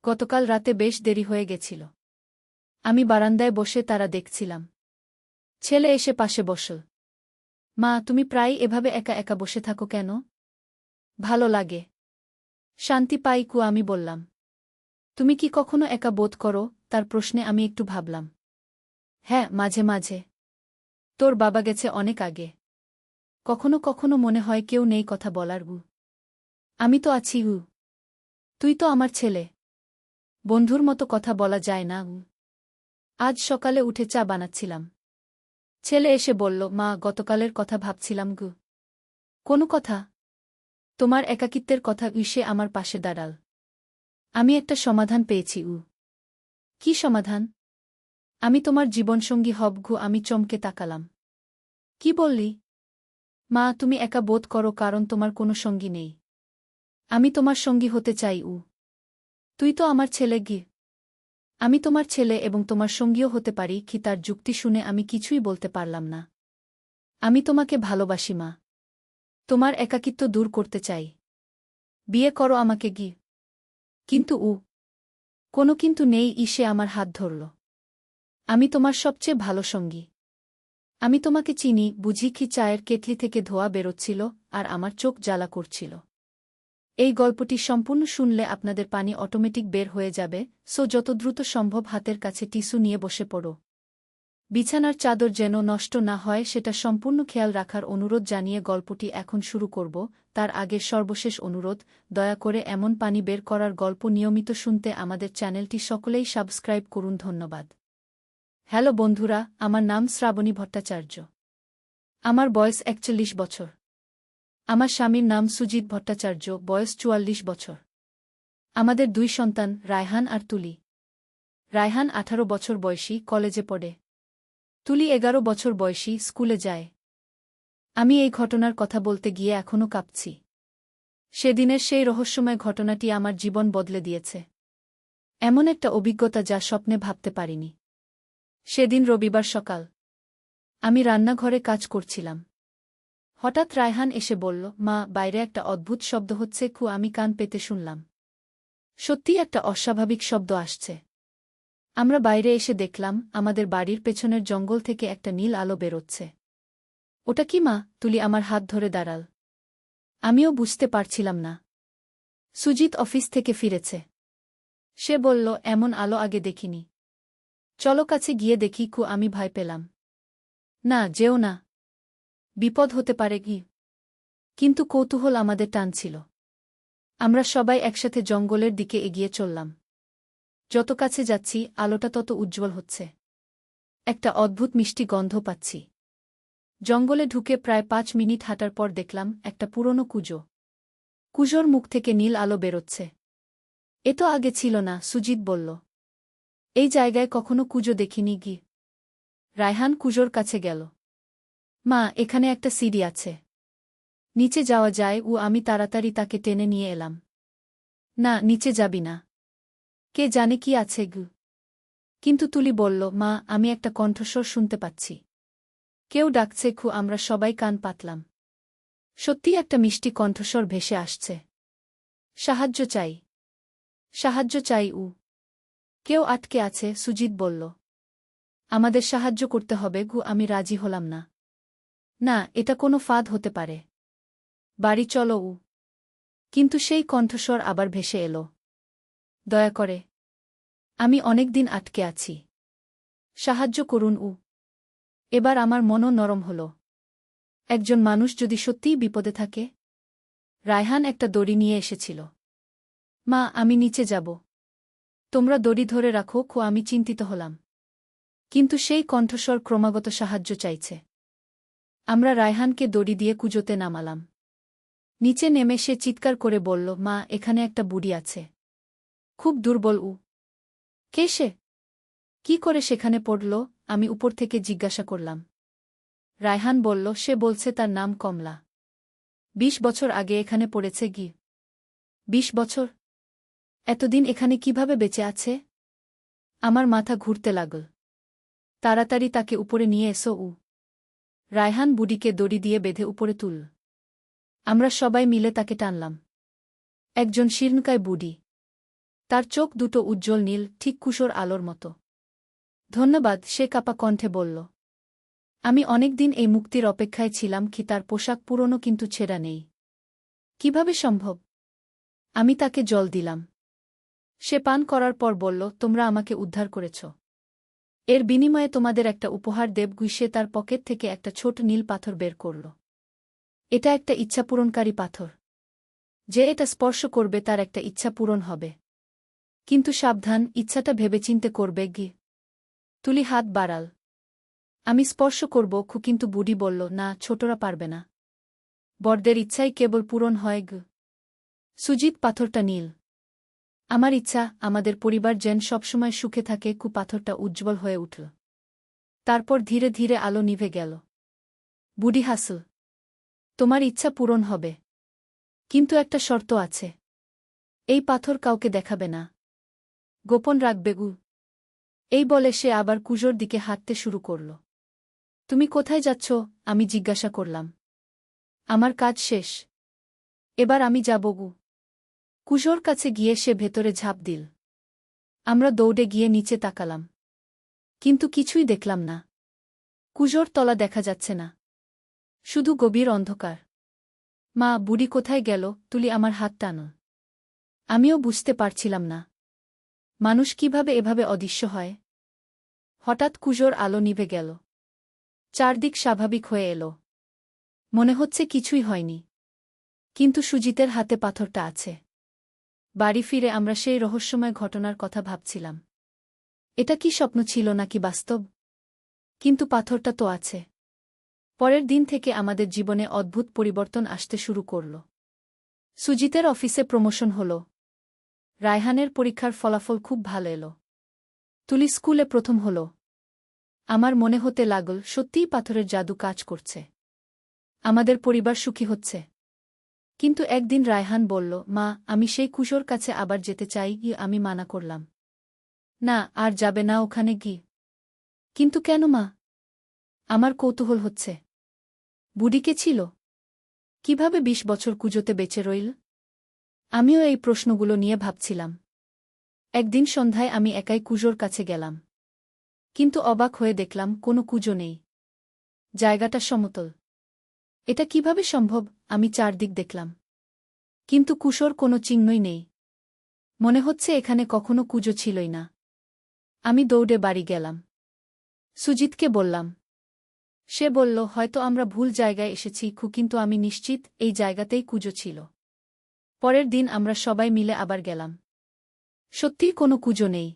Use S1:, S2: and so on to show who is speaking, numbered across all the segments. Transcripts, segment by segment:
S1: গতকাল রাতে বেশ দেরি হয়ে গেছিল। আমি বারান্দায় বসে তারা দেখছিলাম। ছেলে এসে পাশে বসল। মা, তুমি প্রায় এভাবে একা একা বসে থাকো কেন? ভালো লাগে। শান্তি পাই আমি বললাম। তুমি কি কখনো একা বোধ করো? তার প্রশ্নে আমি একটু ভাবলাম। হ্যাঁ, মাঝে মাঝে। তোর বাবা গেছে অনেক আগে। কখনো কখনো মনে হয় কেউ নেই কথা বলার। আমি তো আছি। তুই তো আমার ছেলে। বন্ধুর মতো কথা বলা যায় না? আজ সকালে উঠে চা বানাচ্ছিলাম। ছেলে এসে বলল, মা, গতকালের কথা ভাবছিলাম। কোনো কথা? তোমার একাকিত্বের কথা। সে আমার পাশে দাঁড়াল। আমি একটা সমাধান পেয়েছি। কি সমাধান? আমি তোমার জীবনসঙ্গী হব। আমি চমকে তাকালাম। কি বললি? মা, তুমি একা বোধ করো কারণ তোমার কোনো সঙ্গী নেই। আমি তোমার সঙ্গী হতে চাই। তুই তো আমার ছেলে। আমি তোমার ছেলে এবং তোমার সঙ্গীও হতে পারি। কি? তার যুক্তি শুনে আমি কিছুই বলতে পারলাম না। আমি তোমাকে ভালোবাসি মা। তোমার একাকিত্ব দূর করতে চাই। বিয়ে করো আমাকে। কিন্তু কোনো কিন্তু নেই। সে আমার হাত ধরল। আমি তোমার সবচেয়ে ভালো সঙ্গী। আমি তোমাকে চিনি, বুঝি। কি? চায়ের কেটলি থেকে ধোঁয়া বেরোচ্ছিল আর আমার চোখ জ্বালা করছিল। এই গল্পটি সম্পূর্ণ শুনলে আপনাদের পানি অটোমেটিক বের হয়ে যাবে, সো যত দ্রুত সম্ভব হাতের কাছে টিস্যু নিয়ে বসে পড়ো। বিছানার চাদর যেন নষ্ট না হয় সেটা সম্পূর্ণ খেয়াল রাখার অনুরোধ জানিয়ে গল্পটি এখন শুরু করব। তার আগে সর্বশেষ অনুরোধ, দয়া করে এমন পানি বের করার গল্প নিয়মিত শুনতে আমাদের চ্যানেলটি সকলেই সাবস্ক্রাইব করুন। ধন্যবাদ। হ্যালো বন্ধুরা, আমার নাম শ্রাবণী ভট্টাচার্য। আমার বয়স ৪১ বছর। আমার স্বামীর নাম সুজিত ভট্টাচার্য, বয়স ৪৪ বছর। আমাদের ২ সন্তান, রায়হান আর তুলি। রায়হান ১৮ বছর বয়সী, কলেজে পড়ে। তুলি ১১ বছর বয়সী, স্কুলে যায়। আমি এই ঘটনার কথা বলতে গিয়ে এখনও কাঁপছি। সেদিনের সেই রহস্যময় ঘটনাটি আমার জীবন বদলে দিয়েছে। এমন একটা অভিজ্ঞতা যা স্বপ্নে ভাবতে পারিনি। সেদিন রবিবার সকাল। আমি রান্নাঘরে কাজ করছিলাম। হঠাৎ রায়হান এসে বলল, মা, বাইরে একটা অদ্ভুত শব্দ হচ্ছে। আমি কান পেতে শুনলাম। সত্যিই একটা অস্বাভাবিক শব্দ আসছে। আমরা বাইরে এসে দেখলাম আমাদের বাড়ির পেছনের জঙ্গল থেকে একটা নীল আলো বেরোচ্ছে। ওটা কি মা? তুলি আমার হাত ধরে দাঁড়াল। আমিও বুঝতে পারছিলাম না। সুজিত অফিস থেকে ফিরেছে। সে বলল, এমন আলো আগে দেখিনি। চলো কাছে গিয়ে দেখি। আমি ভয় পেলাম। না, যেও না। বিপদ হতে পারে। কিন্তু কৌতূহল আমাদের টানছিল। আমরা সবাই একসাথে জঙ্গলের দিকে এগিয়ে চললাম। যত কাছে যাচ্ছি আলোটা তত উজ্জ্বল হচ্ছে। একটা অদ্ভুত মিষ্টি গন্ধ পাচ্ছি। জঙ্গলে ঢুকে প্রায় ৫ মিনিট হাঁটার পর দেখলাম একটা পুরনো কুজো। কুজোর মুখ থেকে নীল আলো বেরোচ্ছে। এ তো আগে ছিল না, সুজিত বলল। এই জায়গায় কখনো কুজো দেখিনি। রায়হান কুজোর কাছে গেল। মা, এখানে একটা সিঁড়ি আছে। নিচে যাওয়া যায়। আমি তাড়াতাড়ি তাকে টেনে নিয়ে এলাম। না, নিচে যাবি না। কে জানে কি আছে। কিন্তু তুলি বলল, মা, আমি একটা কণ্ঠস্বর শুনতে পাচ্ছি। কেউ ডাকছে। আমরা সবাই কান পাতলাম। সত্যিই একটা মিষ্টি কণ্ঠস্বর ভেসে আসছে। সাহায্য চাই। সাহায্য চাই। কেউ আটকে আছে, সুজিত বলল। আমাদের সাহায্য করতে হবে। আমি রাজি হলাম না। না, এটা কোনো ফাঁদ হতে পারে। বাড়ি চলো। কিন্তু সেই কণ্ঠস্বর আবার ভেসে এলো। দয়া করে। আমি অনেক দিন আটকে আছি। সাহায্য করুন। এবার আমার মনও নরম হল। একজন মানুষ যদি সত্যিই বিপদে থাকে। রায়হান একটা দড়ি নিয়ে এসেছিল। মা, আমি নিচে যাব। তোমরা দড়ি ধরে রাখো। আমি চিন্তিত হলাম। কিন্তু সেই কণ্ঠস্বর ক্রমাগত সাহায্য চাইছে। আমরা রায়হানকে দড়ি দিয়ে কুজোতে নামালাম। নিচে নেমে সে চিৎকার করে বলল, মা, এখানে একটা বুড়ি আছে। খুব দুর্বল। কে সে? কি করে সেখানে পড়ল? আমি উপর থেকে জিজ্ঞাসা করলাম। রায়হান বলল, সে বলছে তার নাম কমলা। ২০ বছর আগে এখানে পড়েছে। ২০ বছর? এতদিন এখানে কিভাবে বেঁচে আছে? আমার মাথা ঘুরতে লাগল। তাড়াতাড়ি তাকে উপরে নিয়ে এসো। রায়হান বুড়িকে দড়ি দিয়ে বেঁধে উপরে তুল। আমরা সবাই মিলে তাকে টানলাম। একজন শীর্ণকায় বুড়ি। তার চোখ দুটো উজ্জ্বল নীল, ঠিক কুশোর আলোর মতো। ধন্যবাদ, সে কাপা কণ্ঠে বলল। আমি অনেকদিন এই মুক্তির অপেক্ষায় ছিলাম। কি তার পোশাক পুরনো কিন্তু ছেঁড়া নেই। কিভাবে সম্ভব? আমি তাকে জল দিলাম। সে পান করার পর বলল, তোমরা আমাকে উদ্ধার করেছ। এর বিনিময়ে তোমাদের একটা উপহার দেব। সে তার পকেট থেকে একটা ছোট নীল পাথর বের করল। এটা একটা ইচ্ছাপূরণকারী পাথর। যে এটা স্পর্শ করবে তার একটা ইচ্ছা পূরণ হবে। কিন্তু সাবধান, ইচ্ছাটা ভেবেচিন্তে করবে। তুলি হাত বাড়াল। আমি স্পর্শ করব। কিন্তু বুড়ি বলল, না, ছোটরা পারবে না। বড়দের ইচ্ছাই কেবল পূরণ হয়। সুজিত পাথরটা নীল। আমার ইচ্ছা, আমাদের পরিবার যেন সবসময় সুখে থাকে। পাথরটা উজ্জ্বল হয়ে উঠল। তারপর ধীরে ধীরে আলো নিভে গেল। বুড়ি হাসল। তোমার ইচ্ছা পূরণ হবে। কিন্তু একটা শর্ত আছে। এই পাথর কাউকে দেখাবে না। গোপন রাখবে। এই বলে সে আবার কুজোর দিকে হাঁটতে শুরু করল। তুমি কোথায় যাচ্ছ? আমি জিজ্ঞাসা করলাম। আমার কাজ শেষ। এবার আমি যাব। কুজোর কাছে গিয়ে সে ভেতরে ঝাঁপ দিল। আমরা দৌড়ে গিয়ে নিচে তাকালাম। কিন্তু কিছুই দেখলাম না। কুজোর তলা দেখা যাচ্ছে না। শুধু গভীর অন্ধকার। মা, বুড়ি কোথায় গেল? তুলি আমার হাত টানল। আমিও বুঝতে পারছিলাম না। মানুষ কিভাবে এভাবে অদৃশ্য হয়? হঠাৎ কুজোর আলো নিভে গেল। চারদিক স্বাভাবিক হয়ে এলো। মনে হচ্ছে কিছুই হয়নি। কিন্তু সুজিতের হাতে পাথরটা আছে। বাড়ি ফিরে আমরা সেই রহস্যময় ঘটনার কথা ভাবছিলাম। এটা কি স্বপ্ন ছিল নাকি বাস্তব? কিন্তু পাথরটা তো আছে। পরের দিন থেকে আমাদের জীবনে অদ্ভুত পরিবর্তন আসতে শুরু করল। সুজিতের অফিসে প্রমোশন হল। রায়হানের পরীক্ষার ফলাফল খুব ভালো এলো। তুলি স্কুলে প্রথম হল। আমার মনে হতে লাগল, সত্যিই পাথরের জাদু কাজ করছে। আমাদের পরিবার সুখী হচ্ছে। কিন্তু একদিন রায়হান বলল, মা, আমি সেই কুশোর কাছে আবার যেতে চাই। আমি মানা করলাম। না, আর যাবে না ওখানে। কিন্তু কেন মা? আমার কৌতূহল হচ্ছে। বুড়িকে ছিল? কিভাবে ২০ বছর কুজোতে বেঁচে রইল? আমিও এই প্রশ্নগুলো নিয়ে ভাবছিলাম। একদিন সন্ধ্যায় আমি একাই কুজোর কাছে গেলাম। কিন্তু অবাক হয়ে দেখলাম কোনো কুজো নেই। জায়গাটা সমতল। এটা কিভাবে সম্ভব? আমি চারদিক দেখলাম। কিন্তু কুশোর কোনো চিহ্নই নেই। মনে হচ্ছে এখানে কখনো কুজো ছিলই না। আমি দৌড়ে বাড়ি গেলাম। সুজিতকে বললাম। সে বলল, হয়তো আমরা ভুল জায়গায় এসেছি। কিন্তু আমি নিশ্চিত এই জায়গাতেই কুজো ছিল। পরের দিন আমরা সবাই মিলে আবার গেলাম। সত্যিই কোনো কুজো নেই।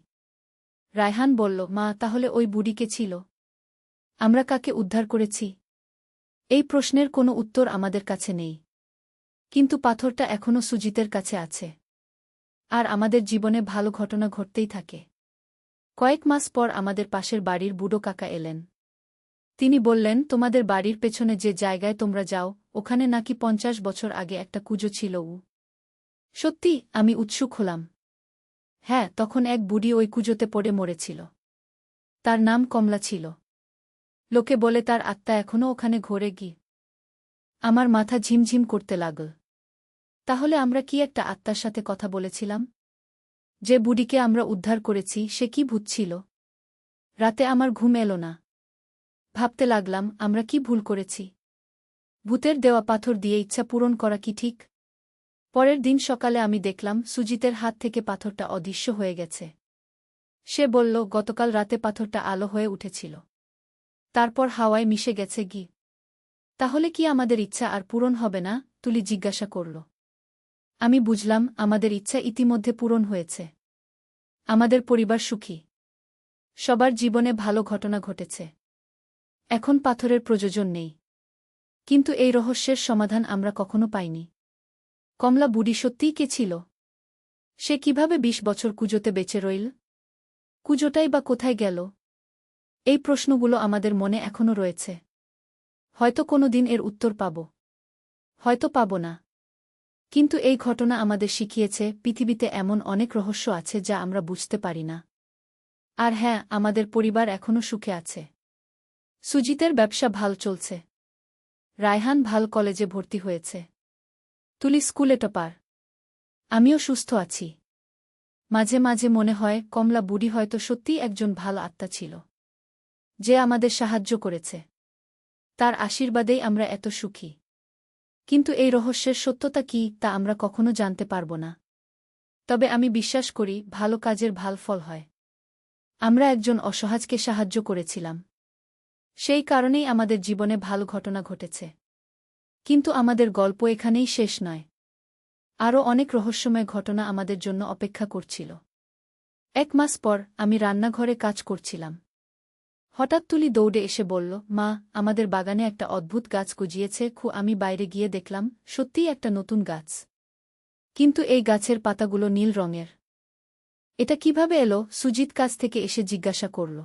S1: রায়হান বলল, মা, তাহলে ওই বুড়িকে ছিল? আমরা কাকে উদ্ধার করেছি? এই প্রশ্নের কোনো উত্তর আমাদের কাছে নেই। কিন্তু পাথরটা এখনও সুজিতের কাছে আছে। আর আমাদের জীবনে ভালো ঘটনা ঘটতেই থাকে। কয়েক মাস পর আমাদের পাশের বাড়ির বুড়ো কাকা এলেন। তিনি বললেন, তোমাদের বাড়ির পেছনে যে জায়গায় তোমরা যাও, ওখানে নাকি ৫০ বছর আগে একটা কুজো ছিল। সত্যি? আমি উৎসুক হলাম। হ্যাঁ, তখন এক বুড়ি ওই কুজোতে পড়ে মরেছিল। তার নাম কমলা ছিল। লোকে বলে তার আত্মা এখনও ওখানে ঘোরে। আমার মাথা ঝিমঝিম করতে লাগল। তাহলে আমরা কি একটা আত্মার সাথে কথা বলেছিলাম? যে বুড়িকে আমরা উদ্ধার করেছি সে কি ভূত ছিল? রাতে আমার ঘুম এলো না। ভাবতে লাগলাম, আমরা কি ভুল করেছি? ভূতের দেওয়া পাথর দিয়ে ইচ্ছা পূরণ করা কি ঠিক? পরের দিন সকালে আমি দেখলাম সুজিতের হাত থেকে পাথরটা অদৃশ্য হয়ে গেছে। সে বলল, গতকাল রাতে পাথরটা আলো হয়ে উঠেছিল। তারপর হাওয়ায় মিশে গেছে। তাহলে কি আমাদের ইচ্ছা আর পূরণ হবে না? তুলি জিজ্ঞাসা করল। আমি বুঝলাম, আমাদের ইচ্ছা ইতিমধ্যে পূরণ হয়েছে। আমাদের পরিবার সুখী। সবার জীবনে ভালো ঘটনা ঘটেছে। এখন পাথরের প্রয়োজন নেই। কিন্তু এই রহস্যের সমাধান আমরা কখনো পাইনি। কমলা বুড়ি সত্যিই কে ছিল? সে কিভাবে ২০ বছর কুজোতে বেঁচে রইল? কুজোটাই বা কোথায় গেল? এই প্রশ্নগুলো আমাদের মনে এখনো রয়েছে। হয়তো কোনো দিন এর উত্তর পাব। হয়তো পাব না। কিন্তু এই ঘটনা আমাদের শিখিয়েছে, পৃথিবীতে এমন অনেক রহস্য আছে যা আমরা বুঝতে পারি না। আর হ্যাঁ, আমাদের পরিবার এখনো সুখে আছে। সুজিতের ব্যবসা ভালো চলছে। রায়হান ভালো কলেজে ভর্তি হয়েছে। তুলি স্কুলে টপার। আমিও সুস্থ আছি। মাঝে মাঝে মনে হয় কমলা বুড়ি হয়তো সত্যিই একজন ভালো আত্মা ছিল, যে আমাদের সাহায্য করেছে। তার আশীর্বাদেই আমরা এত সুখী। কিন্তু এই রহস্যের সত্যতা কি তা আমরা কখনো জানতে পারব না। তবে আমি বিশ্বাস করি ভালো কাজের ভাল ফল হয়। আমরা একজন অসহায়কে সাহায্য করেছিলাম। সেই কারণেই আমাদের জীবনে ভালো ঘটনা ঘটেছে। কিন্তু আমাদের গল্প এখানেই শেষ নয়। আরও অনেক রহস্যময় ঘটনা আমাদের জন্য অপেক্ষা করছিল। 1 মাস পর আমি রান্নাঘরে কাজ করছিলাম। হঠাৎ তুলি দৌড়ে এসে বলল, মা, আমাদের বাগানে একটা অদ্ভুত গাছ গজিয়েছে। আমি বাইরে গিয়ে দেখলাম সত্যিই একটা নতুন গাছ। কিন্তু এই গাছের পাতাগুলো নীল রঙের। এটা কিভাবে এলো? সুজিত কাছ থেকে এসে জিজ্ঞাসা করল।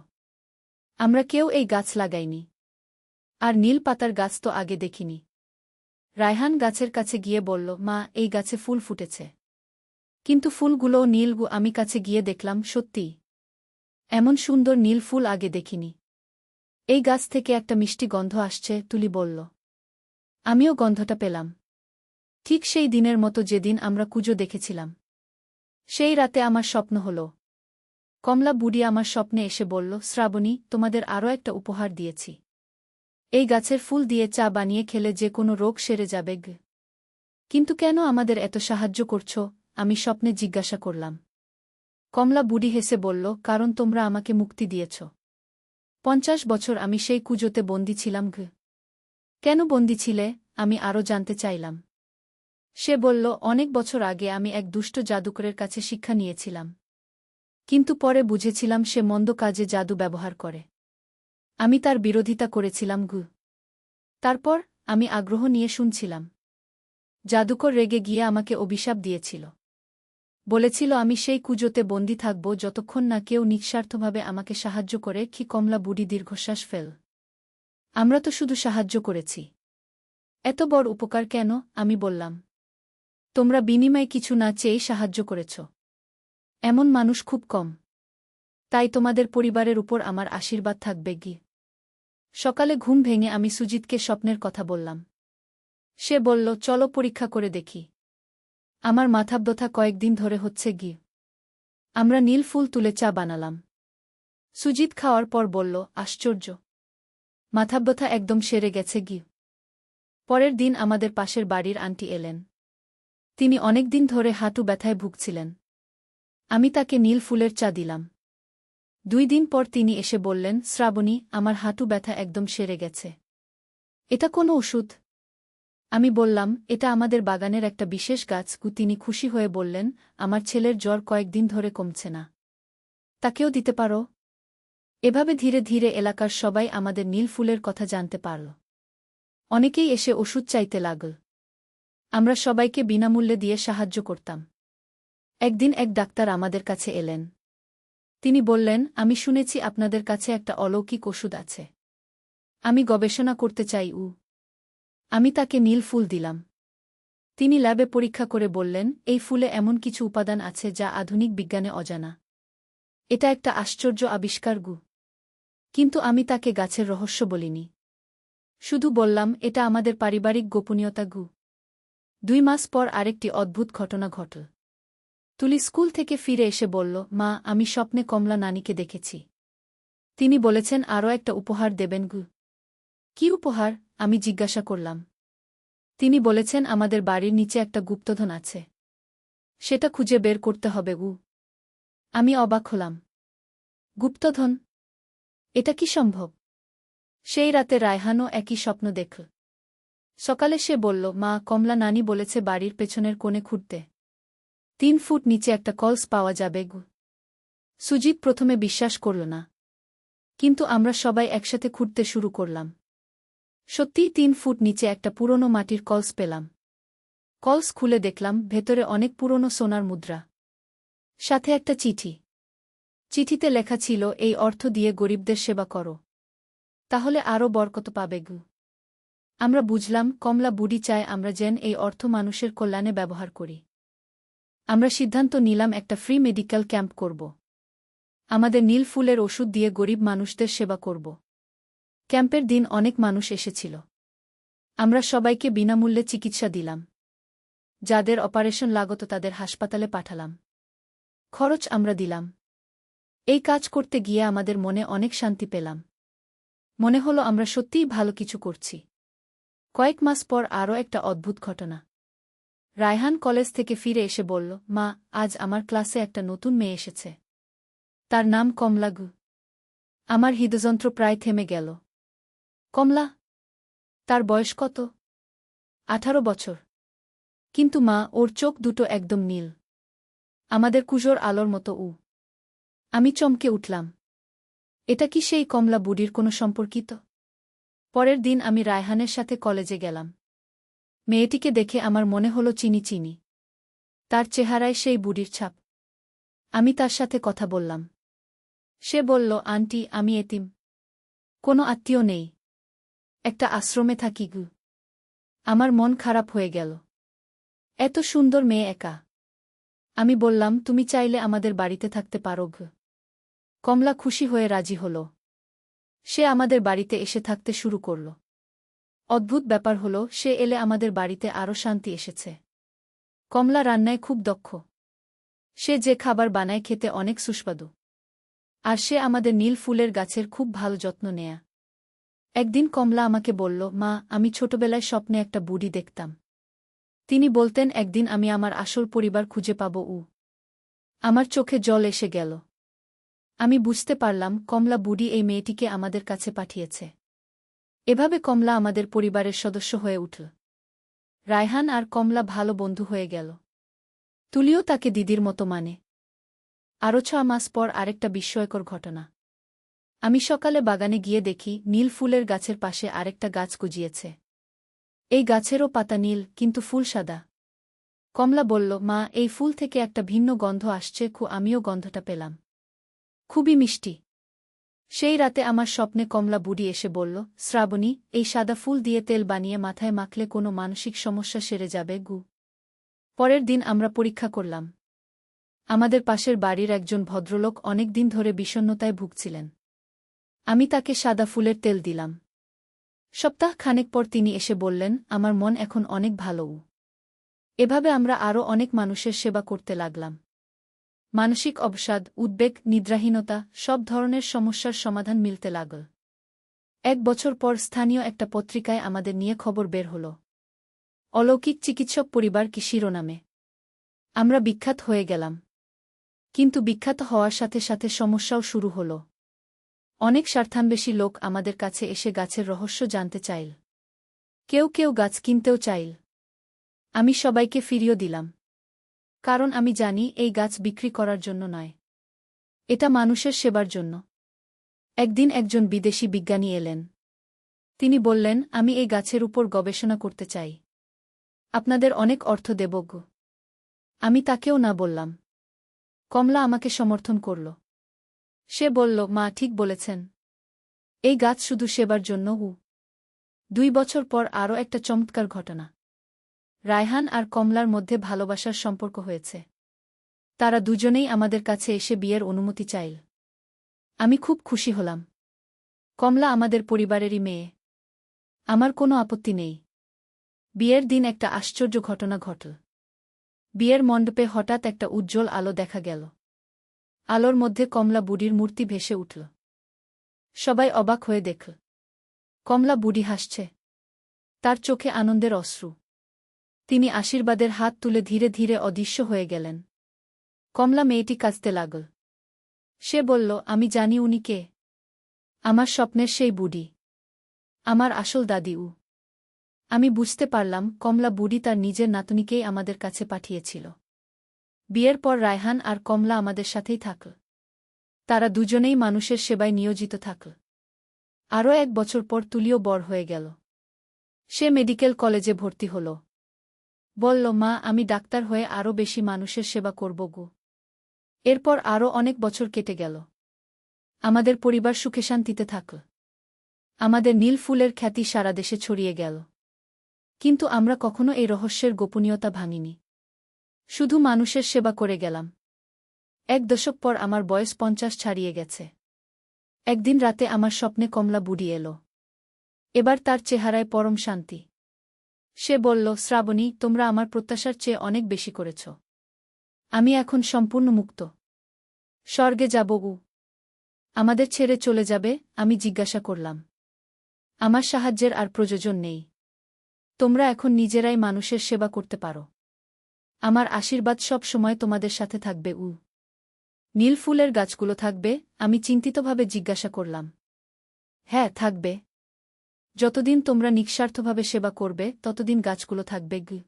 S1: আমরা কেউ এই গাছ লাগাইনি। আর নীল পাতার গাছ তো আগে দেখিনি। রায়হান গাছের কাছে গিয়ে বলল, মা, এই গাছে ফুল ফুটেছে। কিন্তু ফুলগুলোও নীল। আমি কাছে গিয়ে দেখলাম সত্যিই এমন সুন্দর নীল ফুল আগে দেখিনি। এই গাছ থেকে একটা মিষ্টি গন্ধ আসছে, তুলি বলল। আমিও গন্ধটা পেলাম। ঠিক সেই দিনের মতো যেদিন আমরা কুজো দেখেছিলাম। সেই রাতে আমার স্বপ্ন হল। কমলা বুড়ি আমার স্বপ্নে এসে বলল, শ্রাবণী, তোমাদের আরও একটা উপহার দিয়েছি। এই গাছের ফুল দিয়ে চা বানিয়ে খেলে যে কোনো রোগ সেরে যাবে। কিন্তু কেন আমাদের এত সাহায্য করছ? আমি স্বপ্নে জিজ্ঞাসা করলাম। কমলা বুড়ি হেসে বলল, কারণ তোমরা আমাকে মুক্তি দিয়েছ। 50 বছর আমি সেই কুজোতে বন্দী ছিলাম। কেন বন্দী ছিলে? আমি আরও জানতে চাইলাম। সে বলল, অনেক বছর আগে আমি এক দুষ্ট জাদুকরের কাছে শিক্ষা নিয়েছিলাম। কিন্তু পরে বুঝেছিলাম সে মন্দ কাজে জাদু ব্যবহার করে। আমি তার বিরোধিতা করেছিলাম। তারপর আমি আগ্রহ নিয়ে শুনছিলাম। জাদুকর রেগে গিয়ে আমাকে অভিশাপ দিয়েছিল। বলেছিল আমি সেই কুজোতে বন্দী থাকব যতক্ষণ না কেউ নিঃস্বার্থভাবে আমাকে সাহায্য করে। কমলা বুড়ি দীর্ঘশ্বাস ফেল। আমরা তো শুধু সাহায্য করেছি। এত বড় উপকার কেন? আমি বললাম। তোমরা বিনিময়ে কিছু না চেয়েই সাহায্য করেছ। এমন মানুষ খুব কম। তাই তোমাদের পরিবারের উপর আমার আশীর্বাদ থাকবে। সকালে ঘুম ভেঙে আমি সুজিতকে স্বপ্নের কথা বললাম। সে বলল, চলো পরীক্ষা করে দেখি। আমার মাথাব্যথা কয়েকদিন ধরে হচ্ছে। আমরা নীল ফুল তুলে চা বানালাম। সুজিত খাওয়ার পর বলল, আশ্চর্য, মাথাব্যথা একদম সেরে গেছে। পরের দিন আমাদের পাশের বাড়ির আন্টি এলেন। তিনি অনেকদিন ধরে হাঁটু ব্যথায় ভুগছিলেন। আমি তাকে নীল ফুলের চা দিলাম। 2 দিন পর তিনি এসে বললেন, শ্রাবণী, আমার হাঁটু ব্যথা একদম সেরে গেছে। এটা কোনো ওষুধ? আমি বললাম, এটা আমাদের বাগানের একটা বিশেষ গাছ। তিনি খুশি হয়ে বললেন, আমার ছেলের জ্বর কয়েকদিন ধরে কমছে না। তাকেও দিতে পারো। এভাবে ধীরে ধীরে এলাকার সবাই আমাদের নীল ফুলের কথা জানতে পারল। অনেকেই এসে ওষুধ চাইতে লাগল। আমরা সবাইকে বিনামূল্যে দিয়ে সাহায্য করতাম। একদিন এক ডাক্তার আমাদের কাছে এলেন। তিনি বললেন, আমি শুনেছি আপনাদের কাছে একটা অলৌকিক ওষুধ আছে। আমি গবেষণা করতে চাই। আমি তাকে নীল ফুল দিলাম। তিনি ল্যাবে পরীক্ষা করে বললেন, এই ফুলে এমন কিছু উপাদান আছে যা আধুনিক বিজ্ঞানে অজানা। এটা একটা আশ্চর্য আবিষ্কার। কিন্তু আমি তাকে গাছের রহস্য বলিনি। শুধু বললাম, এটা আমাদের পারিবারিক গোপনীয়তা। 2 মাস পর আরেকটি অদ্ভুত ঘটনা ঘটল। তুলি স্কুল থেকে ফিরে এসে বলল, মা, আমি স্বপ্নে কমলা নানিকে দেখেছি। তিনি বলেছেন আরও একটা উপহার দেবেন। কি উপহার? আমি জিজ্ঞাসা করলাম। তিনি বলেছেন আমাদের বাড়ির নিচে একটা গুপ্তধন আছে। সেটা খুঁজে বের করতে হবে। আমি অবাক হলাম। গুপ্তধন? এটা কি সম্ভব? সেই রাতে রায়হানও একই স্বপ্ন দেখল। সকালে সে বলল, মা, কমলা নানি বলেছে বাড়ির পেছনের কোণে খুঁড়তে 3 ফুট নিচে একটা কলস পাওয়া যাবে। সুজিত প্রথমে বিশ্বাস করল না। কিন্তু আমরা সবাই একসাথে খুঁড়তে শুরু করলাম। সত্যিই 3 ফুট নিচে একটা পুরনো মাটির কলস পেলাম। কলস খুলে দেখলাম ভেতরে অনেক পুরনো সোনার মুদ্রা। সাথে একটা চিঠি। চিঠিতে লেখা ছিল, এই অর্থ দিয়ে গরিবদের সেবা করো, তাহলে আরও বরকত পাবে। আমরা বুঝলাম কমলা বুড়ি চায় আমরা যেন এই অর্থ মানুষের কল্যাণে ব্যবহার করি। আমরা সিদ্ধান্ত নিলাম একটা ফ্রি মেডিকেল ক্যাম্প করব। আমাদের নীল ফুলের ওষুধ দিয়ে গরিব মানুষদের সেবা করব। ক্যাম্পের দিন অনেক মানুষ এসেছিল। আমরা সবাইকে বিনামূল্যে চিকিৎসা দিলাম। যাদের অপারেশন লাগত তাদের হাসপাতালে পাঠালাম। খরচ আমরা দিলাম। এই কাজ করতে গিয়ে আমাদের মনে অনেক শান্তি পেলাম। মনে হলো আমরা সত্যিই ভালো কিছু করছি। কয়েক মাস পর আরও একটা অদ্ভুত ঘটনা। রায়হান কলেজ থেকে ফিরে এসে বলল, মা, আজ আমার ক্লাসে একটা নতুন মেয়ে এসেছে। তার নাম কমলা গু। আমার হৃদযন্ত্র প্রায় থেমে গেল। কমলা? তার বয়স কত? 18 বছর। কিন্তু মা, ওর চোখ দুটো একদম নীল, আমাদের কুজোর আলোর মতো। আমি চমকে উঠলাম। এটা কি সেই কমলা বুড়ির কোনো সম্পর্কিত? পরের দিন আমি রায়হানের সাথে কলেজে গেলাম। মেয়েটিকে দেখে আমার মনে হলো চিনি চিনি। তার চেহারায় সেই বুড়ির ছাপ। আমি তার সাথে কথা বললাম। সে বলল, আন্টি, আমি এতিম। কোনো আত্মীয় নেই। একটা আশ্রমে থাকি গু। আমার মন খারাপ হয়ে গেল। এত সুন্দর মেয়ে একা। আমি বললাম, তুমি চাইলে আমাদের বাড়িতে থাকতে পারো গু। কমলা খুশি হয়ে রাজি হল। সে আমাদের বাড়িতে এসে থাকতে শুরু করল। অদ্ভুত ব্যাপার হলো, সে এলে আমাদের বাড়িতে আরও শান্তি এসেছে। কমলা রান্নায় খুব দক্ষ। সে যে খাবার বানায় খেতে অনেক সুস্বাদু। আর সে আমাদের নীল ফুলের গাছের খুব ভালো যত্ন নেয়া। একদিন কমলা আমাকে বলল, মা, আমি ছোটবেলায় স্বপ্নে একটা বুড়ি দেখতাম। তিনি বলতেন একদিন আমি আমার আসল পরিবার খুঁজে পাব। আমার চোখে জল এসে গেল। আমি বুঝতে পারলাম কমলা বুড়ি এই মেয়েটিকে আমাদের কাছে পাঠিয়েছে। এভাবে কমলা আমাদের পরিবারের সদস্য হয়ে উঠল। রায়হান আর কমলা ভালো বন্ধু হয়ে গেল। তুলিও তাকে দিদির মতো মানে। আরও 6 মাস পর আরেকটা বিস্ময়কর ঘটনা। আমি সকালে বাগানে গিয়ে দেখি নীল ফুলের গাছের পাশে আরেকটা গাছ গজিয়েছে। এই গাছেরও পাতা নীল, কিন্তু ফুল সাদা। কমলা বলল, মা, এই ফুল থেকে একটা ভিন্ন গন্ধ আসছে। আমিও গন্ধটা পেলাম। খুবই মিষ্টি। সেই রাতে আমার স্বপ্নে কমলা বুড়ি এসে বলল, শ্রাবণী, এই সাদা ফুল দিয়ে তেল বানিয়ে মাথায় মাখলে কোনো মানসিক সমস্যা সেরে যাবে গু। পরের দিন আমরা পরীক্ষা করলাম। আমাদের পাশের বাড়ির একজন ভদ্রলোক অনেক দিন ধরে বিষণ্ণতায় ভুগছিলেন। আমি তাকে সাদা ফুলের তেল দিলাম। সপ্তাহ খানেক পর তিনি এসে বললেন, আমার মন এখন অনেক ভালো। এভাবে আমরা আরও অনেক মানুষের সেবা করতে লাগলাম। মানসিক অবসাদ, উদ্বেগ, নিদ্রাহীনতা, সব ধরনের সমস্যার সমাধান মিলতে লাগল। 1 বছর পর স্থানীয় একটা পত্রিকায় আমাদের নিয়ে খবর বের হল। অলৌকিক চিকিৎসক পরিবার কি শিরোনামে। আমরা বিখ্যাত হয়ে গেলাম। কিন্তু বিখ্যাত হওয়ার সাথে সাথে সমস্যাও শুরু হল। অনেক স্বার্থান্বেষী লোক আমাদের কাছে এসে গাছের রহস্য জানতে চাইল। কেউ কেউ গাছ কিনতেও চাইল। আমি সবাইকে ফিরিয়ে দিলাম। কারণ আমি জানি এই গাছ বিক্রি করার জন্য নয়। এটা মানুষের সেবার জন্য। একদিন একজন বিদেশি বিজ্ঞানী এলেন। তিনি বললেন, আমি এই গাছের উপর গবেষণা করতে চাই। আপনাদের অনেক অর্থ দেব গো। আমি তাকেও না বললাম। কমলা আমাকে সমর্থন করল। সে বলল, মা ঠিক বলেছেন। এই গাছ শুধু সেবার জন্য। 2 বছর পর আরও একটা চমৎকার ঘটনা। রায়হান আর কমলার মধ্যে ভালোবাসার সম্পর্ক হয়েছে। তারা দুজনেই আমাদের কাছে এসে বিয়ের অনুমতি চাইল। আমি খুব খুশি হলাম। কমলা আমাদের পরিবারেরই মেয়ে। আমার কোনো আপত্তি নেই। বিয়ের দিন একটা আশ্চর্য ঘটনা ঘটল। বিয়ের মণ্ডপে হঠাৎ একটা উজ্জ্বল আলো দেখা গেল। আলোর মধ্যে কমলা বুড়ির মূর্তি ভেসে উঠল। সবাই অবাক হয়ে দেখল। কমলা বুড়ি হাসছে। তার চোখে আনন্দের অশ্রু। তিনি আশীর্বাদের হাত তুলে ধীরে ধীরে অদৃশ্য হয়ে গেলেন। কমলা মেয়েটি কাঁদতে লাগল। সে বলল, আমি জানি উনি কে। আমার স্বপ্নের সেই বুড়ি। আমার আসল দাদি। আমি বুঝতে পারলাম কমলা বুড়ি তার নিজের নাতনিকেই আমাদের কাছে পাঠিয়েছিল। বিয়ের পর রায়হান আর কমলা আমাদের সাথেই থাকল। তারা দুজনেই মানুষের সেবায় নিয়োজিত থাকল। আরও 1 বছর পর তুলিও বড় হয়ে গেল। সে মেডিকেল কলেজে ভর্তি হল। বলল, মা, আমি ডাক্তার হয়ে আরও বেশি মানুষের সেবা করব গো। এরপর আরও অনেক বছর কেটে গেল। আমাদের পরিবার সুখে শান্তিতে থাকল। আমাদের নীল ফুলের খ্যাতি সারা দেশে ছড়িয়ে গেল। কিন্তু আমরা কখনো এই রহস্যের গোপনীয়তা ভাঙিনি। শুধু মানুষের সেবা করে গেলাম। 1 দশক পর আমার বয়স 50 ছাড়িয়ে গেছে। একদিন রাতে আমার স্বপ্নে কমলা বুড়ি এলো। এবার তার চেহারায় পরম শান্তি। সে বলল, শ্রাবণী, তোমরা আমার প্রত্যাশার চেয়ে অনেক বেশি করেছ। আমি এখন সম্পূর্ণ মুক্ত। স্বর্গে যাব উ। আমাদের ছেড়ে চলে যাবে? আমি জিজ্ঞাসা করলাম। আমার সাহায্যের আর প্রয়োজন নেই। তোমরা এখন নিজেরাই মানুষের সেবা করতে পারো। আমার আশীর্বাদ সব সময় তোমাদের সাথে থাকবে উ। নীল ফুলের গাছগুলো থাকবে? আমি চিন্তিতভাবে জিজ্ঞাসা করলাম। হ্যাঁ, থাকবে। যতদিন তোমরা নিঃস্বার্থভাবে সেবা করবে ততদিন গাছগুলো থাকবে গ।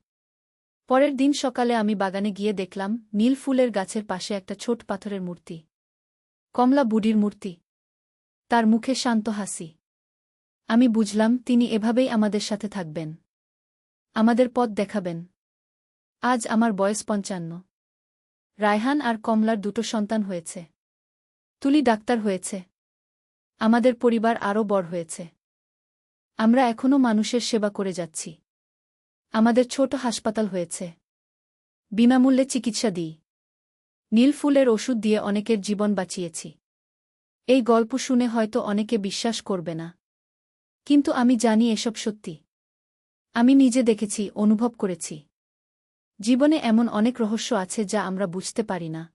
S1: পরের দিন সকালে আমি বাগানে গিয়ে দেখলাম নীল ফুলের গাছের পাশে একটা ছোট পাথরের মূর্তি। কমলা বুড়ির মূর্তি। তার মুখে শান্ত হাসি। আমি বুঝলাম তিনি এভাবেই আমাদের সাথে থাকবেন। আমাদের পথ দেখাবেন। আজ আমার বয়স ৫৫। রায়হান আর কমলার দুটো সন্তান হয়েছে। তুলি ডাক্তার হয়েছে। আমাদের পরিবার আরও বড় হয়েছে। আমরা এখনও মানুষের সেবা করে যাচ্ছি। আমাদের ছোট হাসপাতাল হয়েছে। বিনামূল্যে চিকিৎসা দিই। নীল ফুলের ওষুধ দিয়ে অনেকের জীবন বাঁচিয়েছি। এই গল্প শুনে হয়তো অনেকে বিশ্বাস করবে না। কিন্তু আমি জানি এসব সত্যি। আমি নিজে দেখেছি, অনুভব করেছি। জীবনে এমন অনেক রহস্য আছে যা আমরা বুঝতে পারি না।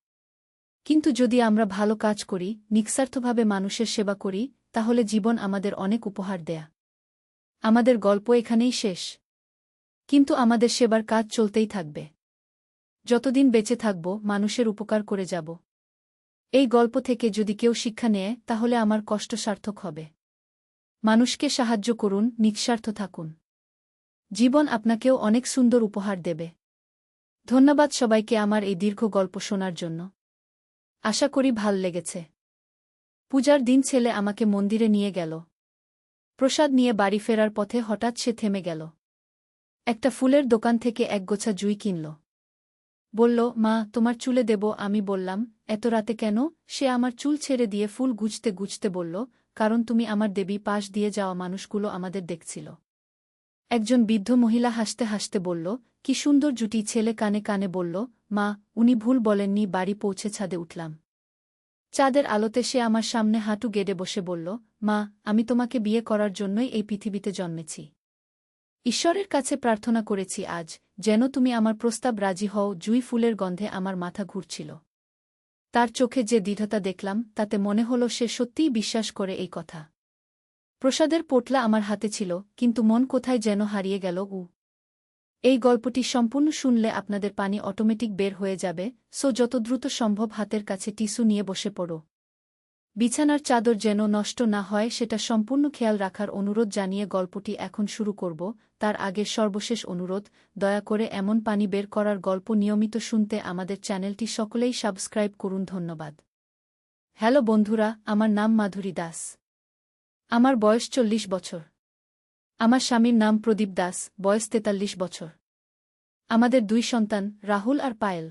S1: কিন্তু যদি আমরা ভালো কাজ করি, নিঃস্বার্থভাবে মানুষের সেবা করি, তাহলে জীবন আমাদের অনেক উপহার দেয়া। আমাদের গল্প এখানেই শেষ। কিন্তু আমাদের সেবার কাজ চলতেই থাকবে। যতদিন বেঁচে থাকব, মানুষের উপকার করে যাব। এই গল্প থেকে যদি কেউ শিক্ষা নেয়, তাহলে আমার কষ্ট সার্থক হবে। মানুষকে সাহায্য করুন, নিঃস্বার্থ থাকুন। জীবন আপনাকেও অনেক সুন্দর উপহার দেবে। ধন্যবাদ সবাইকে আমার এই দীর্ঘ গল্প শোনার জন্য। আশা করি ভাল লেগেছে। পূজার দিন ছেলে আমাকে মন্দিরে নিয়ে গেল। প্রসাদ নিয়ে বাড়ি ফেরার পথে হঠাৎ সে থেমে গেল। একটা ফুলের দোকান থেকে একগোছা জুঁই কিনল। বলল, মা, তোমার চুলে দেব। আমি বললাম, এত রাতে কেন? সে আমার চুল ছেড়ে দিয়ে ফুল গুছতে গুছতে বলল, কারণ তুমি আমার দেবী। পাশ দিয়ে যাওয়া মানুষগুলো আমাদের দেখছিল। একজন বৃদ্ধ মহিলা হাসতে হাসতে বলল, কি সুন্দর জুটি। ছেলে কানে কানে বলল, মা, উনি ভুল বলেননি। বাড়ি পৌঁছে ছাদে উঠলাম। চাঁদের আলোতে সে আমার সামনে হাঁটু গেড়ে বসে বলল, মা, আমি তোমাকে বিয়ে করার জন্যই এই পৃথিবীতে জন্মেছি। ঈশ্বরের কাছে প্রার্থনা করেছি আজ, যেন তুমি আমার প্রস্তাব রাজি হও। জুঁই ফুলের গন্ধে আমার মাথা ঘুরছিল। তার চোখে যে দৃঢ়তা দেখলাম, তাতে মনে হল সে সত্যিই বিশ্বাস করে এই কথা। প্রসাদের পোটলা আমার হাতে ছিল, কিন্তু মন কোথায় যেন হারিয়ে গেল উ। এই গল্পটি সম্পূর্ণ শুনলে আপনাদের পানি অটোমেটিক বের হয়ে যাবে, সো যত দ্রুত সম্ভব হাতের কাছে টিস্যু নিয়ে বসে পড়ো। বিছানার চাদর যেন নষ্ট না হয় সেটা সম্পূর্ণ খেয়াল রাখার অনুরোধ জানিয়ে গল্পটি এখন শুরু করব। তার আগে সর্বশেষ অনুরোধ, দয়া করে এমন পানি বের করার গল্প নিয়মিত শুনতে আমাদের চ্যানেলটি সকলেই সাবস্ক্রাইব করুন। ধন্যবাদ। হ্যালো বন্ধুরা, আমার নাম মাধুরী দাস। আমার বয়স ৪০ বছর। আমার স্বামীর নাম প্রদীপ দাস, বয়স ৪৩ বছর। আমাদের ২ সন্তান, রাহুল আর পায়েল।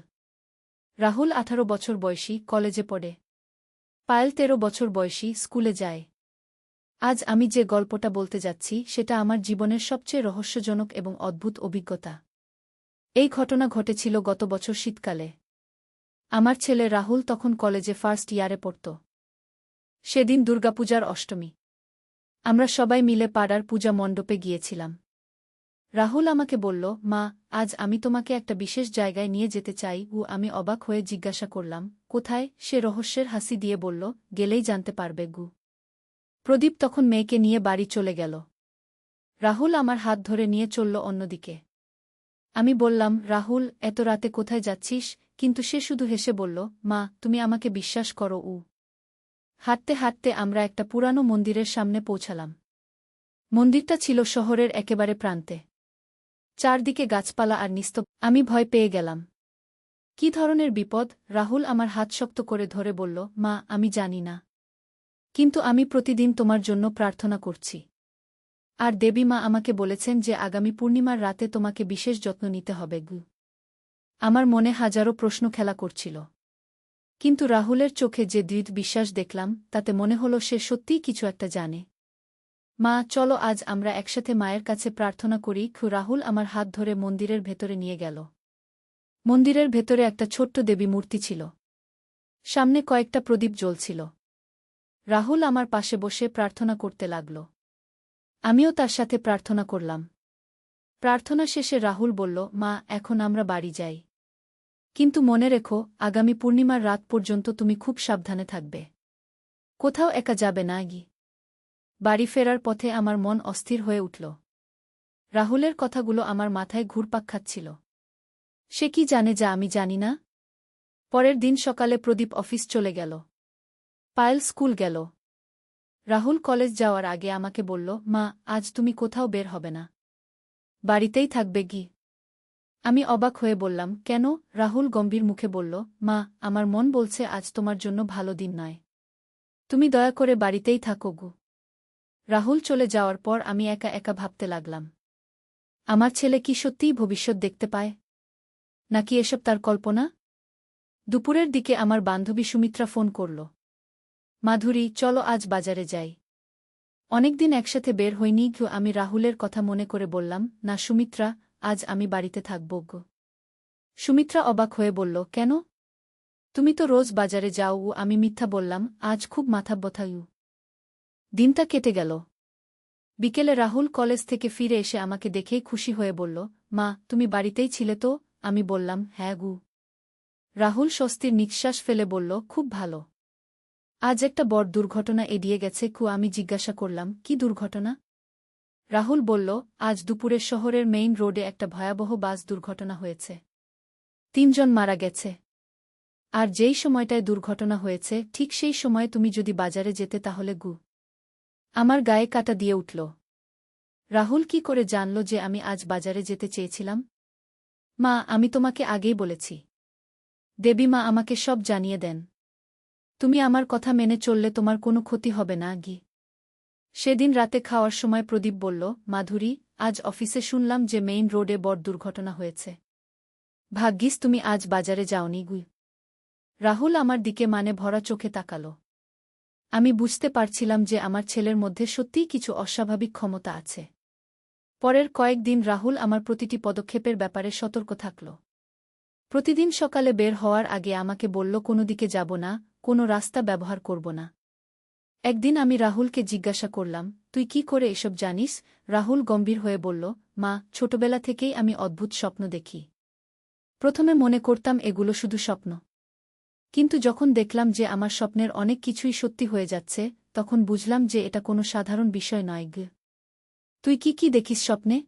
S1: রাহুল ১৮ বছর বয়সী, কলেজে পড়ে। পায়েল ১৩ বছর বয়সী, স্কুলে যায়। আজ আমি যে গল্পটা বলতে যাচ্ছি সেটা আমার জীবনের সবচেয়ে রহস্যজনক এবং অদ্ভুত অভিজ্ঞতা। এই ঘটনা ঘটেছিল গত বছর শীতকালে। আমার ছেলে রাহুল তখন কলেজে ফার্স্ট ইয়ারে পড়ত। সেদিন দুর্গাপূজার অষ্টমী। আমরা সবাই মিলে পাড়ার পূজা মণ্ডপে গিয়েছিলাম। রাহুল আমাকে বলল, মা, আজ আমি তোমাকে একটা বিশেষ জায়গায় নিয়ে যেতে চাই। আমি অবাক হয়ে জিজ্ঞাসা করলাম, কোথায়? সে রহস্যের হাসি দিয়ে বলল, গেলেই জানতে পারবে গু। প্রদীপ তখন মেয়েকে নিয়ে বাড়ি চলে গেল। রাহুল আমার হাত ধরে নিয়ে চলল অন্যদিকে। আমি বললাম, রাহুল, এত রাতে কোথায় যাচ্ছিস? কিন্তু সে শুধু হেসে বলল, মা, তুমি আমাকে বিশ্বাস করো। হাঁটতে হাঁটতে আমরা একটা পুরানো মন্দিরের সামনে পৌঁছালাম। মন্দিরটা ছিল শহরের একেবারে প্রান্তে। চারদিকে গাছপালা আর নিস্তব্ধ। আমি ভয় পেয়ে গেলাম। কি ধরনের বিপদ? রাহুল আমার হাত শক্ত করে ধরে বলল, মা, আমি জানি না। কিন্তু আমি প্রতিদিন তোমার জন্য প্রার্থনা করছি। আর দেবী মা আমাকে বলেছেন যে আগামী পূর্ণিমার রাতে তোমাকে বিশেষ যত্ন নিতে হবে গু। আমার মনে হাজারো প্রশ্ন খেলা করছিল। কিন্তু রাহুলের চোখে যে দৃঢ় বিশ্বাস দেখলাম, তাতে মনে হল সে সত্যিই কিছু একটা জানে। মা, চলো আজ আমরা একসাথে মায়ের কাছে প্রার্থনা করি। রাহুল আমার হাত ধরে মন্দিরের ভেতরে নিয়ে গেল। মন্দিরের ভেতরে একটা ছোট্ট দেবী মূর্তি ছিল। সামনে কয়েকটা প্রদীপ জ্বলছিল। রাহুল আমার পাশে বসে প্রার্থনা করতে লাগল। আমিও তার সাথে প্রার্থনা করলাম। প্রার্থনা শেষে রাহুল বলল, মা, এখন আমরা বাড়ি যাই। কিন্তু মনে রেখো, আগামী পূর্ণিমার রাত পর্যন্ত তুমি খুব সাবধানে থাকবে। কোথাও একা যাবে না গি। বাড়ি ফেরার পথে আমার মন অস্থির হয়ে উঠল। রাহুলের কথাগুলো আমার মাথায় ঘুরপাক খাচ্ছিল। সে কি জানে যা আমি জানি না? পরের দিন সকালে প্রদীপ অফিস চলে গেল। পায়েল স্কুল গেল। রাহুল কলেজ যাওয়ার আগে আমাকে বলল, মা, আজ তুমি কোথাও বের হবে না, বাড়িতেই থাকবে গি। আমি অবাক হয়ে বললাম, কেন? রাহুল গম্ভীর মুখে বলল, মা, আমার মন বলছে আজ তোমার জন্য ভালো দিন নয়। তুমি দয়া করে বাড়িতেই থাকো গু। রাহুল চলে যাওয়ার পর আমি একা একা ভাবতে লাগলাম, আমার ছেলে কি সত্যিই ভবিষ্যৎ দেখতে পায়, নাকি এসব তার কল্পনা? দুপুরের দিকে আমার বান্ধবী সুমিত্রা ফোন করল। মাধুরী, চলো আজ বাজারে যাই। অনেকদিন একসাথে বের হইনি গো। আমি রাহুলের কথা মনে করে বললাম, না সুমিত্রা, আজ আমি বাড়িতে থাকব গো। সুমিত্রা অবাক হয়ে বলল, কেন? তুমি তো রোজ বাজারে যাও। আমি মিথ্যা বললাম, আজ খুব মাথা ব্যথা। দিনটা কেটে গেল। বিকেলে রাহুল কলেজ থেকে ফিরে এসে আমাকে দেখেই খুশি হয়ে বলল, মা, তুমি বাড়িতেই ছিলে তো? আমি বললাম, হ্যাঁ গু। রাহুল স্বস্তির নিঃশ্বাস ফেলে বলল, খুব ভালো। আজ একটা বড় দুর্ঘটনা এড়িয়ে গেছে কু। আমি জিজ্ঞাসা করলাম, কি দুর্ঘটনা? রাহুল বলল, আজ দুপুরে শহরের মেইন রোডে একটা ভয়াবহ বাস দুর্ঘটনা হয়েছে। ৩ জন মারা গেছে। আর যেই সময়টায় দুর্ঘটনা হয়েছে ঠিক সেই সময় তুমি যদি বাজারে যেতে তাহলে গু। আমার গায়ে কাঁটা দিয়ে উঠল। রাহুল কি করে জানল যে আমি আজ বাজারে যেতে চেয়েছিলাম? মা, আমি তোমাকে আগেই বলেছি। দেবী মা আমাকে সব জানিয়ে দেন। তুমি আমার কথা মেনে চললে তোমার কোনো ক্ষতি হবে না গি। সেদিন রাতে খাওয়ার সময় প্রদীপ বলল, মাধুরী, আজ অফিসে শুনলাম যে মেইন রোডে বড় দুর্ঘটনা হয়েছে। ভাগ্যিস তুমি আজ বাজারে যাওনি গু। রাহুল আমার দিকে মানে ভরা চোখে তাকাল। আমি বুঝতে পারছিলাম যে আমার ছেলের মধ্যে সত্যিই কিছু অস্বাভাবিক ক্ষমতা আছে। পরের কয়েকদিন রাহুল আমার প্রতিটি পদক্ষেপের ব্যাপারে সতর্ক থাকল। প্রতিদিন সকালে বের হওয়ার আগে আমাকে বলল, কোনো দিকে যাব না, কোনো রাস্তা ব্যবহার করব না। একদিন আমি রাহুলকে জিজ্ঞাসা করলাম, তুই কি করে এসব জানিস? রাহুল গম্ভীর হয়ে বলল, মা, ছোটবেলা থেকেই আমি অদ্ভুত স্বপ্ন দেখি। প্রথমে মনে করতাম এগুলো শুধু স্বপ্ন। কিন্তু যখন দেখলাম যে আমার স্বপ্নের অনেক কিছুই সত্যি হয়ে যাচ্ছে, তখন বুঝলাম যে এটা কোনো সাধারণ বিষয় নয় গ। তুই কি দেখিস স্বপ্নে?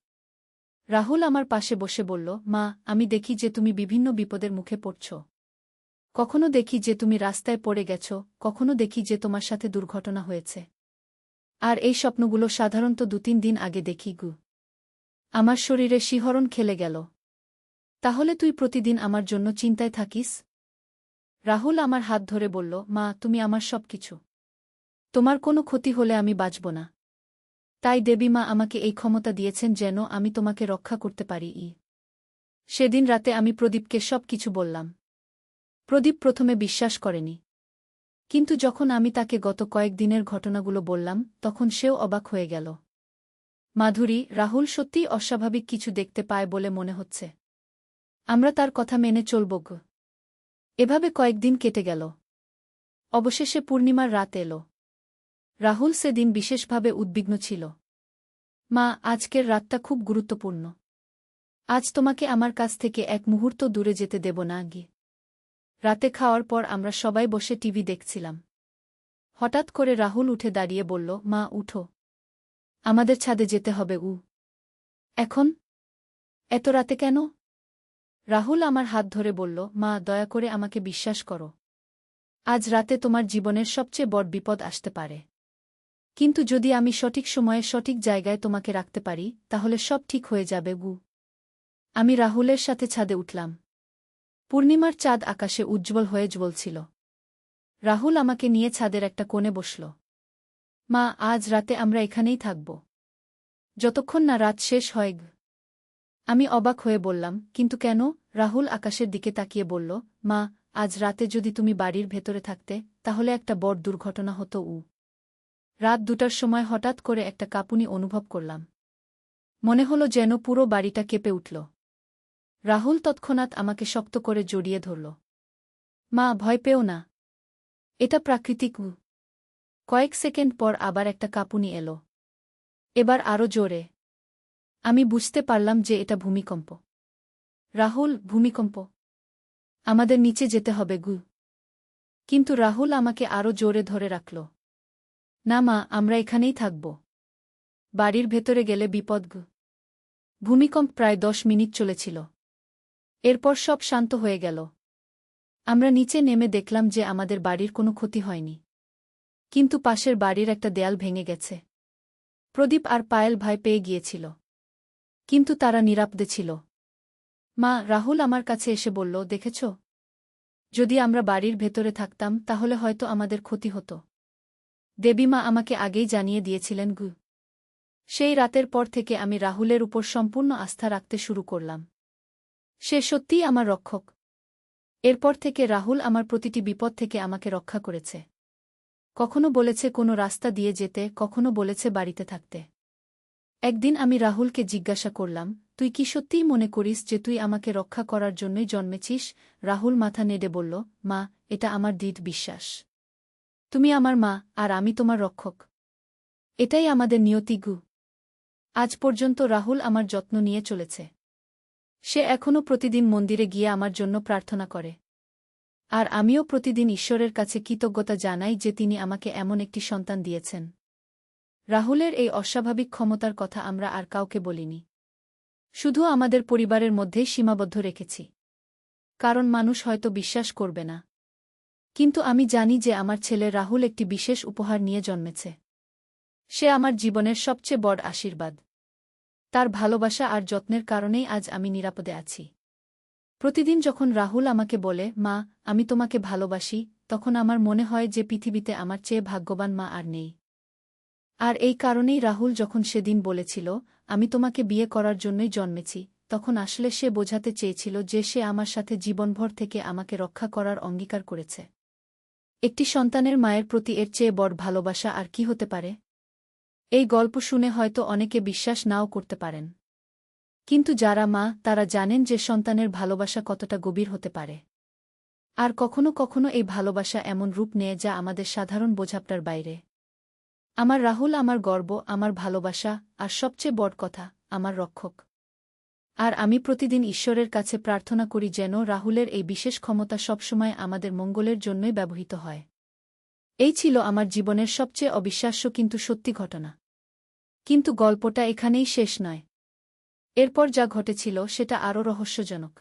S1: রাহুল আমার পাশে বসে বলল, মা, আমি দেখি যে তুমি বিভিন্ন বিপদের মুখে পড়ছ। কখনো দেখি যে তুমি রাস্তায় পড়ে গেছ, কখনো দেখি যে তোমার সাথে দুর্ঘটনা হয়েছে। আর এই স্বপ্নগুলো সাধারণত ২-৩ দিন আগে দেখি গু। আমার শরীরে শিহরণ খেলে গেল। তাহলে তুই প্রতিদিন আমার জন্য চিন্তায় থাকিস? রাহুল আমার হাত ধরে বলল, মা, তুমি আমার সবকিছু। তোমার কোনো ক্ষতি হলে আমি বাঁচব না। তাই দেবী মা আমাকে এই ক্ষমতা দিয়েছেন যেন আমি তোমাকে রক্ষা করতে পারি। সেদিন রাতে আমি প্রদীপকে সব কিছু বললাম। প্রদীপ প্রথমে বিশ্বাস করেনি। কিন্তু যখন আমি তাকে গত কয়েকদিনের ঘটনাগুলো বললাম, তখন সেও অবাক হয়ে গেল। মাধুরী, রাহুল সত্যিই অস্বাভাবিক কিছু দেখতে পায় বলে মনে হচ্ছে। আমরা তার কথা মেনে চলব গো। এভাবে কয়েকদিন কেটে গেল। অবশেষে পূর্ণিমার রাত এল। রাহুল সেদিন বিশেষভাবে উদ্বিগ্ন ছিল। মা, আজকের রাতটা খুব গুরুত্বপূর্ণ। আজ তোমাকে আমার কাছ থেকে এক মুহূর্ত দূরে যেতে দেব না গি। রাতে খাওয়ার পর আমরা সবাই বসে টিভি দেখছিলাম। হঠাৎ করে রাহুল উঠে দাঁড়িয়ে বলল, মা, উঠো। আমাদের ছাদে যেতে হবে। এখন? এত রাতে কেন? রাহুল আমার হাত ধরে বলল, মা, দয়া করে আমাকে বিশ্বাস করো। আজ রাতে তোমার জীবনের সবচেয়ে বড় বিপদ আসতে পারে। কিন্তু যদি আমি সঠিক সময়ে সঠিক জায়গায় তোমাকে রাখতে পারি, তাহলে সব ঠিক হয়ে যাবে গু। আমি রাহুলের সাথে ছাদে উঠলাম। পূর্ণিমার চাঁদ আকাশে উজ্জ্বল হয়ে জ্বলছিল। রাহুল আমাকে নিয়ে ছাদের একটা কোণে বসল। মা, আজ রাতে আমরা এখানেই থাকব, যতক্ষণ না রাত শেষ হয় গ। আমি অবাক হয়ে বললাম, কিন্তু কেন? রাহুল আকাশের দিকে তাকিয়ে বলল, মা, আজ রাতে যদি তুমি বাড়ির ভেতরে থাকতে, তাহলে একটা বড় দুর্ঘটনা হতো। রাত ২টার সময় হঠাৎ করে একটা কাঁপুনি অনুভব করলাম। মনে হলো যেন পুরো বাড়িটা কেঁপে উঠল। রাহুল তৎক্ষণাৎ আমাকে শক্ত করে জড়িয়ে ধরল। মা, ভয় পেও না। এটা প্রাকৃতিক। কয়েক সেকেন্ড পর আবার একটা কাঁপুনি এলো। এবার আরও জোরে। আমি বুঝতে পারলাম যে এটা ভূমিকম্প। রাহুল, ভূমিকম্প? আমাদের নিচে যেতে হবে গু। কিন্তু রাহুল আমাকে আরও জোরে ধরে রাখল। না মা, আমরা এখানেই থাকব। বাড়ির ভেতরে গেলে বিপদ গু। ভূমিকম্প প্রায় 10 মিনিট চলেছিল। এরপর সব শান্ত হয়ে গেল। আমরা নিচে নেমে দেখলাম যে আমাদের বাড়ির কোনো ক্ষতি হয়নি। কিন্তু পাশের বাড়ির একটা দেয়াল ভেঙে গেছে। প্রদীপ আর পায়েল ভয় পেয়ে গিয়েছিল। কিন্তু তারা নিরাপদে ছিল। মা, রাহুল আমার কাছে এসে বলল, দেখেছ? যদি আমরা বাড়ির ভেতরে থাকতাম তাহলে হয়তো আমাদের ক্ষতি হতো। দেবীমা আমাকে আগেই জানিয়ে দিয়েছিলেন গু। সেই রাতের পর থেকে আমি রাহুলের উপর সম্পূর্ণ আস্থা রাখতে শুরু করলাম। সে সত্যিই আমার রক্ষক। এরপর থেকে রাহুল আমার প্রতিটি বিপদ থেকে আমাকে রক্ষা করেছে। কখনো বলেছে কোনো রাস্তা দিয়ে যেতে, কখনো বলেছে বাড়িতে থাকতে। একদিন আমি রাহুলকে জিজ্ঞাসা করলাম, তুই কি সত্যিই মনে করিস যে তুই আমাকে রক্ষা করার জন্যই জন্মেছিস? রাহুল মাথা নেড়ে বলল, মা, এটা আমার দৃঢ় বিশ্বাস। তুমি আমার মা, আর আমি তোমার রক্ষক। এটাই আমাদের নিয়তি গু। আজ পর্যন্ত রাহুল আমার যত্ন নিয়ে চলেছে। সে এখনও প্রতিদিন মন্দিরে গিয়ে আমার জন্য প্রার্থনা করে। আর আমিও প্রতিদিন ঈশ্বরের কাছে কৃতজ্ঞতা জানাই যে তিনি আমাকে এমন একটি সন্তান দিয়েছেন। রাহুলের এই অস্বাভাবিক ক্ষমতার কথা আমরা আর কাউকে বলিনি। শুধু আমাদের পরিবারের মধ্যেই সীমাবদ্ধ রেখেছি। কারণ মানুষ হয়তো বিশ্বাস করবে না। কিন্তু আমি জানি যে আমার ছেলে রাহুল একটি বিশেষ উপহার নিয়ে জন্মেছে। সে আমার জীবনের সবচেয়ে বড় আশীর্বাদ। তার ভালোবাসা আর যত্নের কারণেই আজ আমি নিরাপদে আছি। প্রতিদিন যখন রাহুল আমাকে বলে, মা, আমি তোমাকে ভালোবাসি, তখন আমার মনে হয় যে পৃথিবীতে আমার চেয়ে ভাগ্যবান মা আর নেই। আর এই কারণেই রাহুল যখন সেদিন বলেছিল, আমি তোমাকে বিয়ে করার জন্যই জন্মেছি, তখন আসলে সে বোঝাতে চেয়েছিল যে সে আমার সাথে জীবনভর থেকে আমাকে রক্ষা করার অঙ্গীকার করেছে। একটি সন্তানের মায়ের প্রতি এর চেয়ে বড় ভালোবাসা আর কি হতে পারে? এই গল্প শুনে হয়তো অনেকে বিশ্বাস নাও করতে পারেন। কিন্তু যারা মা, তারা জানেন যে সন্তানের ভালোবাসা কতটা গভীর হতে পারে। আর কখনো কখনো এই ভালোবাসা এমন রূপ নেয় যা আমাদের সাধারণ বোঝাপড়ার বাইরে। আমার রাহুল আমার গর্ব, আমার ভালোবাসা, আর সবচেয়ে বড় কথা, আমার রক্ষক। আর আমি প্রতিদিন ঈশ্বরের কাছে প্রার্থনা করি যেন রাহুলের এই বিশেষ ক্ষমতা সবসময় আমাদের মঙ্গলের জন্যই ব্যবহৃত হয়। এই ছিল আমার জীবনের সবচেয়ে অবিশ্বাস্য কিন্তু সত্যি ঘটনা। কিন্তু গল্পটা এখানেই শেষ নয়। এরপর যা ঘটেছিল সেটা আরও রহস্যজনক।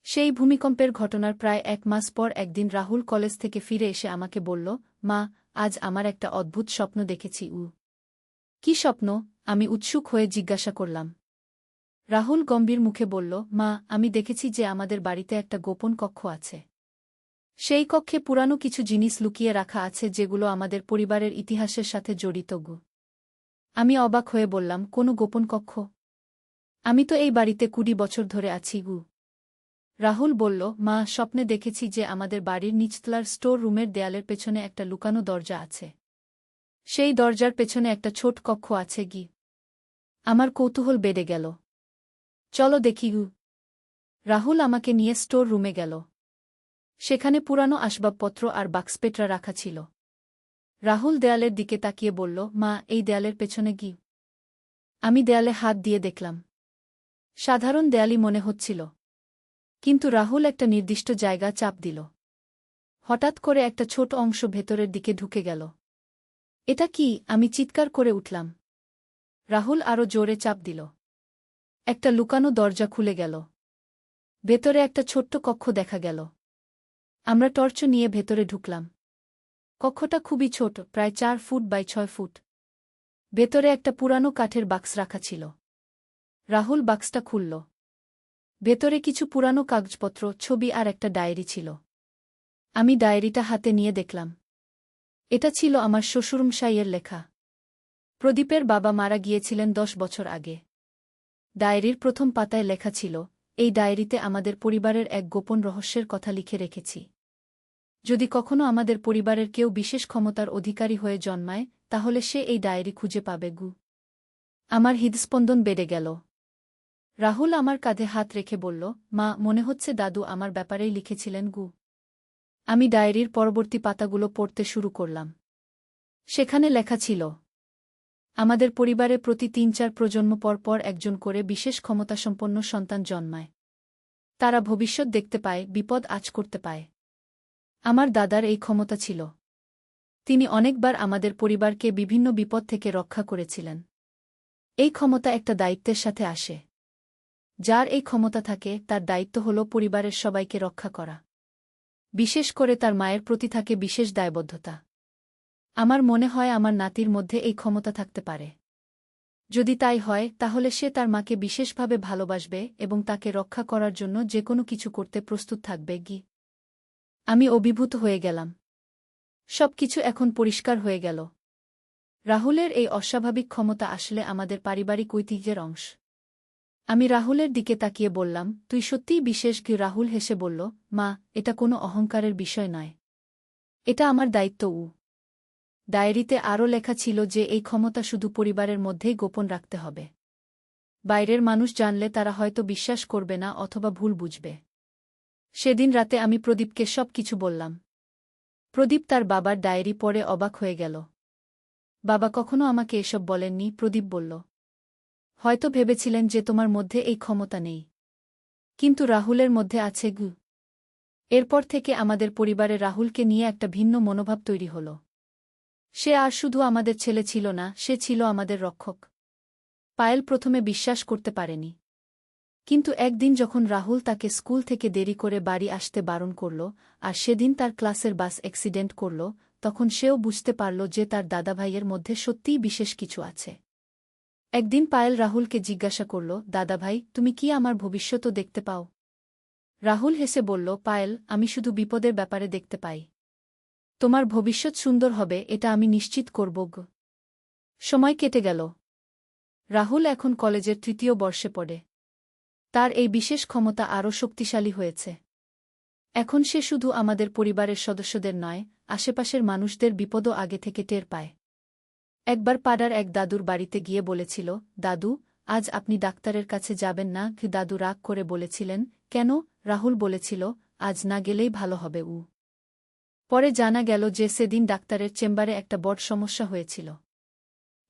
S1: সেই ভূমিকম্পের ঘটনার প্রায় 1 মাস পর একদিন রাহুল কলেজ থেকে ফিরে এসে আমাকে বলল, মা, আজ আমার একটা অদ্ভুত স্বপ্ন দেখেছি। কি স্বপ্ন? আমি উৎসুক হয়ে জিজ্ঞাসা করলাম। রাহুল গম্ভীর মুখে বলল, মা, আমি দেখেছি যে আমাদের বাড়িতে একটা গোপন কক্ষ আছে। সেই কক্ষে পুরানো কিছু জিনিস লুকিয়ে রাখা আছে যেগুলো আমাদের পরিবারের ইতিহাসের সাথে জড়িত। আমি অবাক হয়ে বললাম, কোনো গোপন কক্ষ? আমি তো এই বাড়িতে 20 বছর ধরে আছি। রাহুল বলল, মা, স্বপ্নে দেখেছি যে আমাদের বাড়ির নিচতলার স্টোর রুমের দেয়ালের পেছনে একটা লুকানো দরজা আছে। সেই দরজার পেছনে একটা ছোট কক্ষ আছে। আমার কৌতূহল বেড়ে গেল। চলো দেখি। রাহুল আমাকে নিয়ে স্টোর রুমে গেল। সেখানে পুরানো আসবাবপত্র আর বাক্সপেটরা রাখা ছিল। রাহুল দেয়ালের দিকে তাকিয়ে বলল, মা, এই দেয়ালের পেছনে কি? আমি দেয়ালে হাত দিয়ে দেখলাম। সাধারণ দেয়ালই মনে হচ্ছিল। কিন্তু রাহুল একটা নির্দিষ্ট জায়গা চাপ দিল। হঠাৎ করে একটা ছোট অংশ ভেতরের দিকে ঢুকে গেল। এটা কি? আমি চিৎকার করে উঠলাম। রাহুল আরও জোরে চাপ দিল। একটা লুকানো দরজা খুলে গেল। ভেতরে একটা ছোট্ট কক্ষ দেখা গেল। আমরা টর্চ নিয়ে ভেতরে ঢুকলাম। কক্ষটা খুবই ছোট, প্রায় 4 ফুট বাই 6 ফুট। ভেতরে একটা পুরানো কাঠের বাক্স রাখা ছিল। রাহুল বাক্সটা খুলল। ভেতরে কিছু পুরানো কাগজপত্র, ছবি আর একটা ডায়েরি ছিল। আমি ডায়েরিটা হাতে নিয়ে দেখলাম। এটা ছিল আমার শ্বশুরমশাইয়ের লেখা। প্রদীপের বাবা মারা গিয়েছিলেন 10 বছর আগে। ডায়েরির প্রথম পাতায় লেখা ছিল, এই ডায়েরিতে আমাদের পরিবারের এক গোপন রহস্যের কথা লিখে রেখেছি। যদি কখনো আমাদের পরিবারের কেউ বিশেষ ক্ষমতার অধিকারী হয়ে জন্মায়, তাহলে সে এই ডায়েরি খুঁজে পাবে। আমার হৃদস্পন্দন বেড়ে গেল। রাহুল আমার কাঁধে হাত রেখে বলল, মা, মনে হচ্ছে দাদু আমার ব্যাপারেই লিখেছিলেন। আমি ডায়েরির পরবর্তী পাতাগুলো পড়তে শুরু করলাম। সেখানে লেখা ছিল, আমাদের পরিবারে প্রতি 3-4 প্রজন্ম পর পর একজন করে বিশেষ ক্ষমতাসম্পন্ন সন্তান জন্মায়। তারা ভবিষ্যৎ দেখতে পায়, বিপদ আঁচ করতে পায়। আমার দাদার এই ক্ষমতা ছিল। তিনি অনেকবার আমাদের পরিবারকে বিভিন্ন বিপদ থেকে রক্ষা করেছিলেন। এই ক্ষমতা একটা দায়িত্বের সাথে আসে। যার এই ক্ষমতা থাকে তার দায়িত্ব হল পরিবারের সবাইকে রক্ষা করা। বিশেষ করে তার মায়ের প্রতি থাকে বিশেষ দায়বদ্ধতা। আমার মনে হয় আমার নাতির মধ্যে এই ক্ষমতা থাকতে পারে। যদি তাই হয় তাহলে সে তার মাকে বিশেষভাবে ভালোবাসবে এবং তাকে রক্ষা করার জন্য যেকোনো কিছু করতে প্রস্তুত থাকবে। আমি অভিভূত হয়ে গেলাম। সবকিছু এখন পরিষ্কার হয়ে গেল। রাহুলের এই অস্বাভাবিক ক্ষমতা আসলে আমাদের পারিবারিক ঐতিহ্যের অংশ। আমি রাহুলের দিকে তাকিয়ে বললাম, তুই সত্যিই বিশেষ? রাহুল হেসে বলল, মা, এটা কোনো অহংকারের বিষয় নয়। এটা আমার দায়িত্ব। ডায়েরিতে আরও লেখা ছিল যে এই ক্ষমতা শুধু পরিবারের মধ্যেই গোপন রাখতে হবে। বাইরের মানুষ জানলে তারা হয়তো বিশ্বাস করবে না অথবা ভুল বুঝবে। সেদিন রাতে আমি প্রদীপকে সব কিছু বললাম। প্রদীপ তার বাবার ডায়েরি পড়ে অবাক হয়ে গেল। বাবা কখনো আমাকে এসব বলেননি, প্রদীপ বলল। হয়তো ভেবেছিলেন যে তোমার মধ্যে এই ক্ষমতা নেই। কিন্তু রাহুলের মধ্যে আছে। এরপর থেকে আমাদের পরিবারে রাহুলকে নিয়ে একটা ভিন্ন মনোভাব তৈরি হল। সে আর শুধু আমাদের ছেলে ছিল না, সে ছিল আমাদের রক্ষক। পায়েল প্রথমে বিশ্বাস করতে পারেনি। কিন্তু একদিন যখন রাহুল তাকে স্কুল থেকে দেরি করে বাড়ি আসতে বারণ করল, আর সেদিন তার ক্লাসের বাস অ্যাক্সিডেন্ট করল, তখন সেও বুঝতে পারল যে তার দাদাভাইয়ের মধ্যে সত্যিই বিশেষ কিছু আছে। একদিন পায়েল রাহুলকে জিজ্ঞাসা করল, দাদাভাই, তুমি কি আমার ভবিষ্যতও দেখতে পাও? রাহুল হেসে বলল, পায়েল, আমি শুধু বিপদের ব্যাপারে দেখতে পাই। তোমার ভবিষ্যৎ সুন্দর হবে এটা আমি নিশ্চিত করব। সময় কেটে গেল। রাহুল এখন কলেজের ৩য় বর্ষে পড়ে। তার এই বিশেষ ক্ষমতা আরও শক্তিশালী হয়েছে। এখন সে শুধু আমাদের পরিবারের সদস্যদের নয়, আশেপাশের মানুষদের বিপদও আগে থেকে টের পায়। একবার পাড়ার এক দাদুর বাড়িতে গিয়ে বলেছিল, দাদু, আজ আপনি ডাক্তারের কাছে যাবেন না? দাদু রাগ করে বলেছিলেন, কেন? রাহুল বলেছিল, আজ না গেলেই ভালো হবে। পরে জানা গেল যে সেদিন ডাক্তারের চেম্বারে একটা বড় সমস্যা হয়েছিল।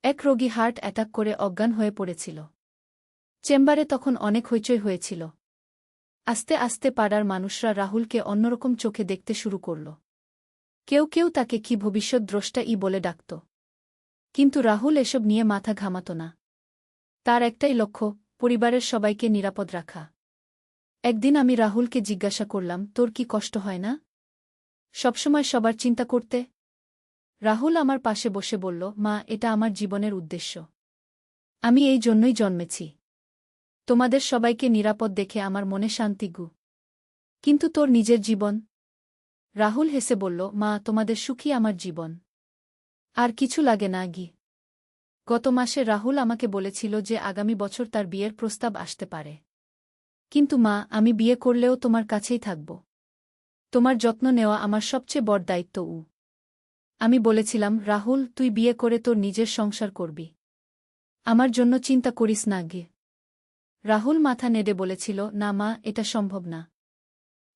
S1: এক রোগী হার্ট অ্যাটাক করে অজ্ঞান হয়ে পড়েছিল। চেম্বারে তখন অনেক হইচই হয়েছিল। আস্তে আস্তে পাড়ার মানুষরা রাহুলকে অন্যরকম চোখে দেখতে শুরু করল। কেউ কেউ তাকে কি ভবিষ্যৎদ্রষ্টা বলে ডাকত। কিন্তু রাহুল এসব নিয়ে মাথা ঘামাত না। তার একটাই লক্ষ্য, পরিবারের সবাইকে নিরাপদ রাখা। একদিন আমি রাহুলকে জিজ্ঞাসা করলাম, তোর কি কষ্ট হয় না সবসময় সবার চিন্তা করতে? রাহুল আমার পাশে বসে বলল, মা, এটা আমার জীবনের উদ্দেশ্য। আমি এই জন্যই জন্মেছি। তোমাদের সবাইকে নিরাপদ দেখে আমার মনে শান্তি। কিন্তু তোর নিজের জীবন? রাহুল হেসে বলল, মা, তোমাদের সুখী আমার জীবন। আর কিছু লাগে না। গত মাসে রাহুল আমাকে বলেছিল যে আগামী বছর তার বিয়ের প্রস্তাব আসতে পারে। কিন্তু মা, আমি বিয়ে করলেও তোমার কাছেই থাকব। তোমার যত্ন নেওয়া আমার সবচেয়ে বড় দায়িত্ব। আমি বলেছিলাম, রাহুল, তুই বিয়ে করে তোর নিজের সংসার করবি। আমার জন্য চিন্তা করিস না। রাহুল মাথা নেড়ে বলেছিল, না মা, এটা সম্ভব না।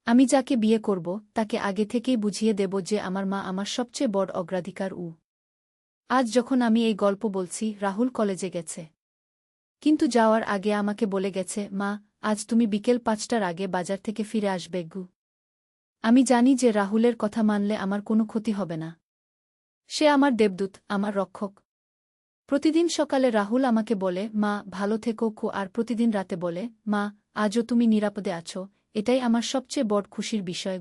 S1: আমি যাকে বিয়ে করব তাকে আগে থেকেই বুঝিয়ে দেব যে আমার মা আমার সবচেয়ে বড় অগ্রাধিকার। আজ যখন আমি এই গল্প বলছি, রাহুল কলেজে গেছে। কিন্তু যাওয়ার আগে আমাকে বলে গেছে, মা, আজ তুমি বিকেল ৫টার আগে বাজার থেকে ফিরে আসবে। আমি জানি যে রাহুলের কথা মানলে আমার কোনো ক্ষতি হবে না। সে আমার দেবদূত, আমার রক্ষক। প্রতিদিন সকালে রাহুল আমাকে বলে, মা, ভালো থেকো। আর প্রতিদিন রাতে বলে, মা, আজও তুমি নিরাপদে আছো। এটাই আমার সবচেয়ে বড় খুশির বিষয়।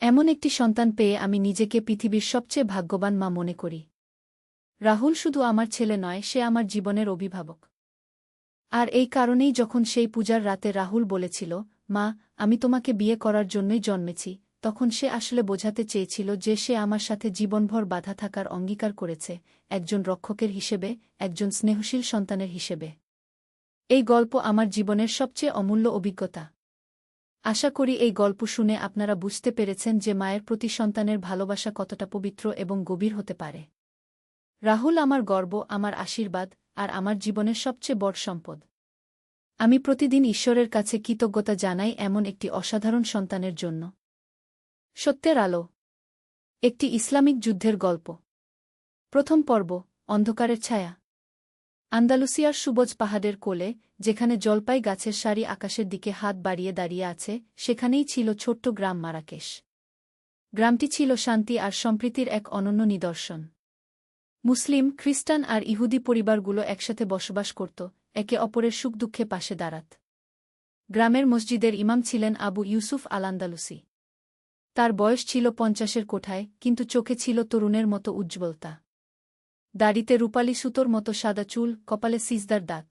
S1: এমন একটি সন্তান পেয়ে আমি নিজেকে পৃথিবীর সবচেয়ে ভাগ্যবান মা মনে করি। রাহুল শুধু আমার ছেলে নয়, সে আমার জীবনের অভিভাবক। আর এই কারণেই যখন সেই পূজার রাতে রাহুল বলেছিল, মা, আমি তোমাকে বিয়ে করার জন্যই জন্মেছি, তখন সে আসলে বোঝাতে চেয়েছিল যে সে আমার সাথে জীবনভর বাধা থাকার অঙ্গীকার করেছে, একজন রক্ষকের হিসেবে, একজন স্নেহশীল সন্তানের হিসেবে। এই গল্প আমার জীবনের সবচেয়ে অমূল্য অভিজ্ঞতা। আশা করি এই গল্প শুনে আপনারা বুঝতে পেরেছেন যে মায়ের প্রতি সন্তানের ভালোবাসা কতটা পবিত্র এবং গভীর হতে পারে। রাহুল আমার গর্ব, আমার আশীর্বাদ, আর আমার জীবনের সবচেয়ে বড় সম্পদ। আমি প্রতিদিন ঈশ্বরের কাছে কৃতজ্ঞতা জানাই এমন একটি অসাধারণ সন্তানের জন্য। সত্যের আলো। একটি ইসলামিক যুদ্ধের গল্প। প্রথম পর্ব, অন্ধকারের ছায়া। আন্দালুসিয়ার সুবজ পাহাড়ের কোলে, যেখানে জলপাই গাছের সারি আকাশের দিকে হাত বাড়িয়ে দাঁড়িয়ে আছে, সেখানেই ছিল ছোট্ট গ্রাম মারাকেশ। গ্রামটি ছিল শান্তি আর সম্প্রীতির এক অনন্য নিদর্শন। মুসলিম, খ্রিস্টান আর ইহুদি পরিবারগুলো একসাথে বসবাস করত, একে অপরের সুখ দুঃখে পাশে দাঁড়াত। গ্রামের মসজিদের ইমাম ছিলেন আবু ইউসুফ আল আন্দালুসি। তার বয়স ছিল 50-এর কোঠায়, কিন্তু চোখে ছিল তরুণের মতো উজ্জ্বলতা। দাড়িতে রূপালি সুতোর মতো সাদা চুল, কপালে সিজদার দাগ।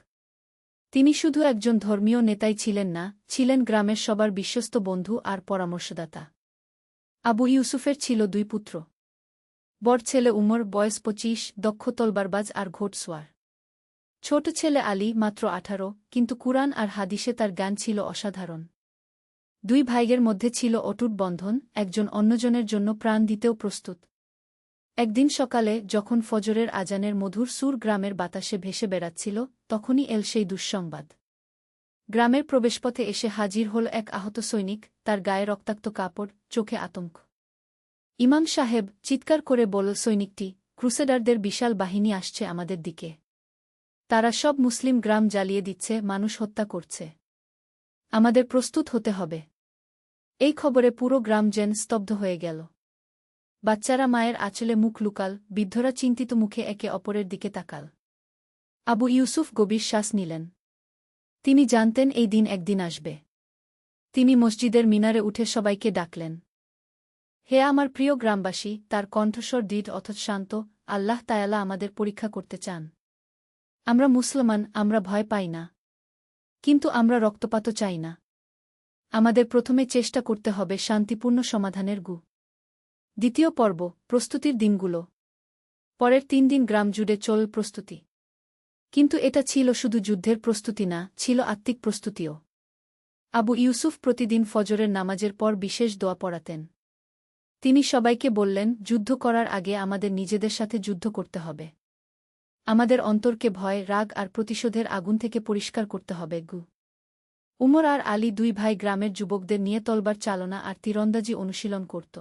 S1: তিনি শুধু একজন ধর্মীয় নেতাই ছিলেন না, ছিলেন গ্রামের সবার বিশ্বস্ত বন্ধু আর পরামর্শদাতা। আবু ইউসুফের ছিল 2 পুত্র। বড় ছেলে উমর, বয়স 25, দক্ষ তলবারবাজ আর ঘোড়সওয়ার। ছোট ছেলে আলী, মাত্র 18, কিন্তু কুরআন আর হাদিসে তার জ্ঞান ছিল অসাধারণ। 2 ভাইয়ের মধ্যে ছিল অটুট বন্ধন, একজন অন্যজনের জন্য প্রাণ দিতেও প্রস্তুত। একদিন সকালে, যখন ফজরের আজানের মধুর সুর গ্রামের বাতাসে ভেসে বেড়াচ্ছিল, তখনই এল সেই দুঃসংবাদ। গ্রামের প্রবেশপথে এসে হাজির হল এক আহত সৈনিক, তার গায়ে রক্তাক্ত কাপড়, চোখে আতঙ্ক। ইমাম সাহেব চিৎকার করে বলল সৈনিকটি, ক্রুসেডারদের বিশাল বাহিনী আসছে আমাদের দিকে। তারা সব মুসলিম গ্রাম জ্বালিয়ে দিচ্ছে, মানুষ হত্যা করছে। আমাদের প্রস্তুত হতে হবে। এই খবরে পুরো গ্রাম যেন স্তব্ধ হয়ে গেল। বাচ্চারা মায়ের আঁচলে মুখ লুকাল, বৃদ্ধরা চিন্তিত মুখে একে অপরের দিকে তাকাল। আবু ইউসুফ গভীর শ্বাস নিলেন। তিনি জানতেন এই দিন একদিন আসবে। তিনি মসজিদের মিনারে উঠে সবাইকে ডাকলেন। হে আমার প্রিয় গ্রামবাসী, তার কণ্ঠস্বর দৃঢ় অথচ শান্ত, আল্লাহ তায়ালা আমাদের পরীক্ষা করতে চান। আমরা মুসলমান, আমরা ভয় পাই না। কিন্তু আমরা রক্তপাতও চাই না। আমাদের প্রথমে চেষ্টা করতে হবে শান্তিপূর্ণ সমাধানের। দ্বিতীয় পর্ব, প্রস্তুতির দিনগুলো। পরের 3 দিন গ্রাম জুড়ে চল প্রস্তুতি। কিন্তু এটা ছিল শুধু যুদ্ধের প্রস্তুতি না, ছিল আত্মিক প্রস্তুতিও। আবু ইউসুফ প্রতিদিন ফজরের নামাজের পর বিশেষ দোয়া পড়াতেন। তিনি সবাইকে বললেন, যুদ্ধ করার আগে আমাদের নিজেদের সাথে যুদ্ধ করতে হবে। আমাদের অন্তরকে ভয়, রাগ আর প্রতিশোধের আগুন থেকে পরিষ্কার করতে হবে। উমর আর আলী 2 ভাই গ্রামের যুবকদের নিয়ে তলবার চালনা আর তীরন্দাজি অনুশীলন করত।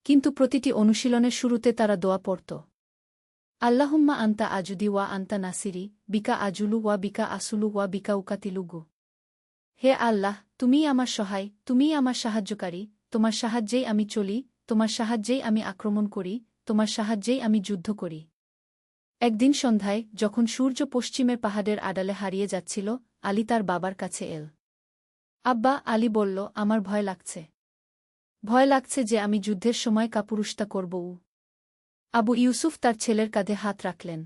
S1: কিন্তু প্রতিটি অনুশীলনের শুরুতে তারা দোয়া পড়ত। আল্লাহুম্মা আন্তা আজুদি ওয়া আন্তা নাসিরি, বিকা আজুলু ওয়া বিকা আসুলু ওয়া বিকা উকাতিলুগু। হে আল্লাহ, তুমিই আমার সহায়, তুমিই আমার সাহায্যকারী, তোমার সাহায্যেই আমি চলি, তোমার সাহায্যেই আমি আক্রমণ করি, তোমার সাহায্যেই আমি যুদ্ধ করি। একদিন সন্ধ্যায়, যখন সূর্য পশ্চিমের পাহাড়ের আড়ালে হারিয়ে যাচ্ছিল, আলী তার বাবার কাছে এল। আব্বা, আলী বলল, আমার ভয় লাগছে। ভয় লাগছে যে আমি যুদ্ধের সময় কাপুরুষতা করব। আবু ইউসুফ তার ছেলের কাঁধে হাত রাখলেন।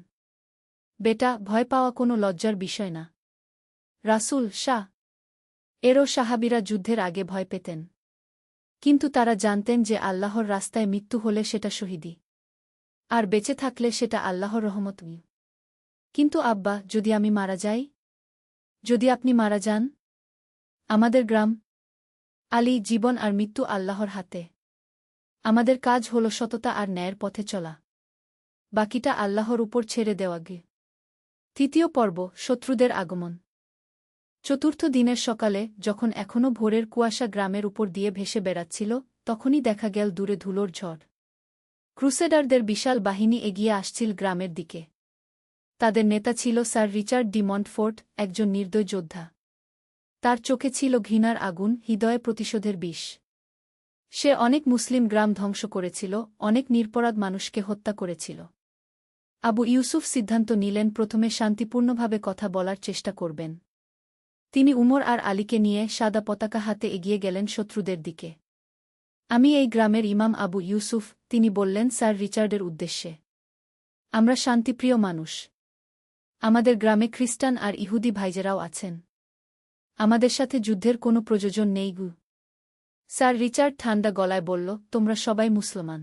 S1: বেটা, ভয় পাওয়া কোনো লজ্জার বিষয় না। রাসূল শাহ এরও সাহাবীরা যুদ্ধের আগে ভয় পেতেন। কিন্তু তারা জানতেন যে আল্লাহর রাস্তায় মৃত্যু হলে সেটা শহীদি। আর বেঁচে থাকলে সেটা আল্লাহর রহমত। কিন্তু আব্বা, যদি আমি মারা যাই? যদি আপনি মারা যান? আমাদের গ্রাম? আলী, জীবন আর মৃত্যু আল্লাহর হাতে। আমাদের কাজ হল সততা আর ন্যায়ের পথে চলা। বাকিটা আল্লাহর উপর ছেড়ে দেওয়া গে। তৃতীয় পর্ব, শত্রুদের আগমন। চতুর্থ দিনের সকালে, যখন এখনও ভোরের কুয়াশা গ্রামের উপর দিয়ে ভেসে বেড়াচ্ছিল, তখনই দেখা গেল দূরে ধুলোর ঝড়। ক্রুসেডারদের বিশাল বাহিনী এগিয়ে আসছিল গ্রামের দিকে। তাদের নেতা ছিল স্যার রিচার্ড ডি মন্টফোর্ট, একজন নির্দয় যোদ্ধা। তার চোখে ছিল ঘৃণার আগুন, হৃদয়ে প্রতিশোধের বিষ। সে অনেক মুসলিম গ্রাম ধ্বংস করেছিল, অনেক নিরপরাধ মানুষকে হত্যা করেছিল। আবু ইউসুফ সিদ্ধান্ত নিলেন প্রথমে শান্তিপূর্ণভাবে কথা বলার চেষ্টা করবেন। তিনি উমর আর আলীকে নিয়ে সাদা পতাকা হাতে এগিয়ে গেলেন শত্রুদের দিকে। আমি এই গ্রামের ইমাম আবু ইউসুফ, তিনি বললেন স্যার রিচার্ডের উদ্দেশ্যে। আমরা শান্তিপ্রিয় মানুষ। আমাদের গ্রামে খ্রিস্টান আর ইহুদি ভাইজেরাও আছেন। আমাদের সাথে যুদ্ধের কোনো প্রয়োজন নেই। স্যার রিচার্ড ঠান্ডা গলায় বলল, তোমরা সবাই মুসলমান।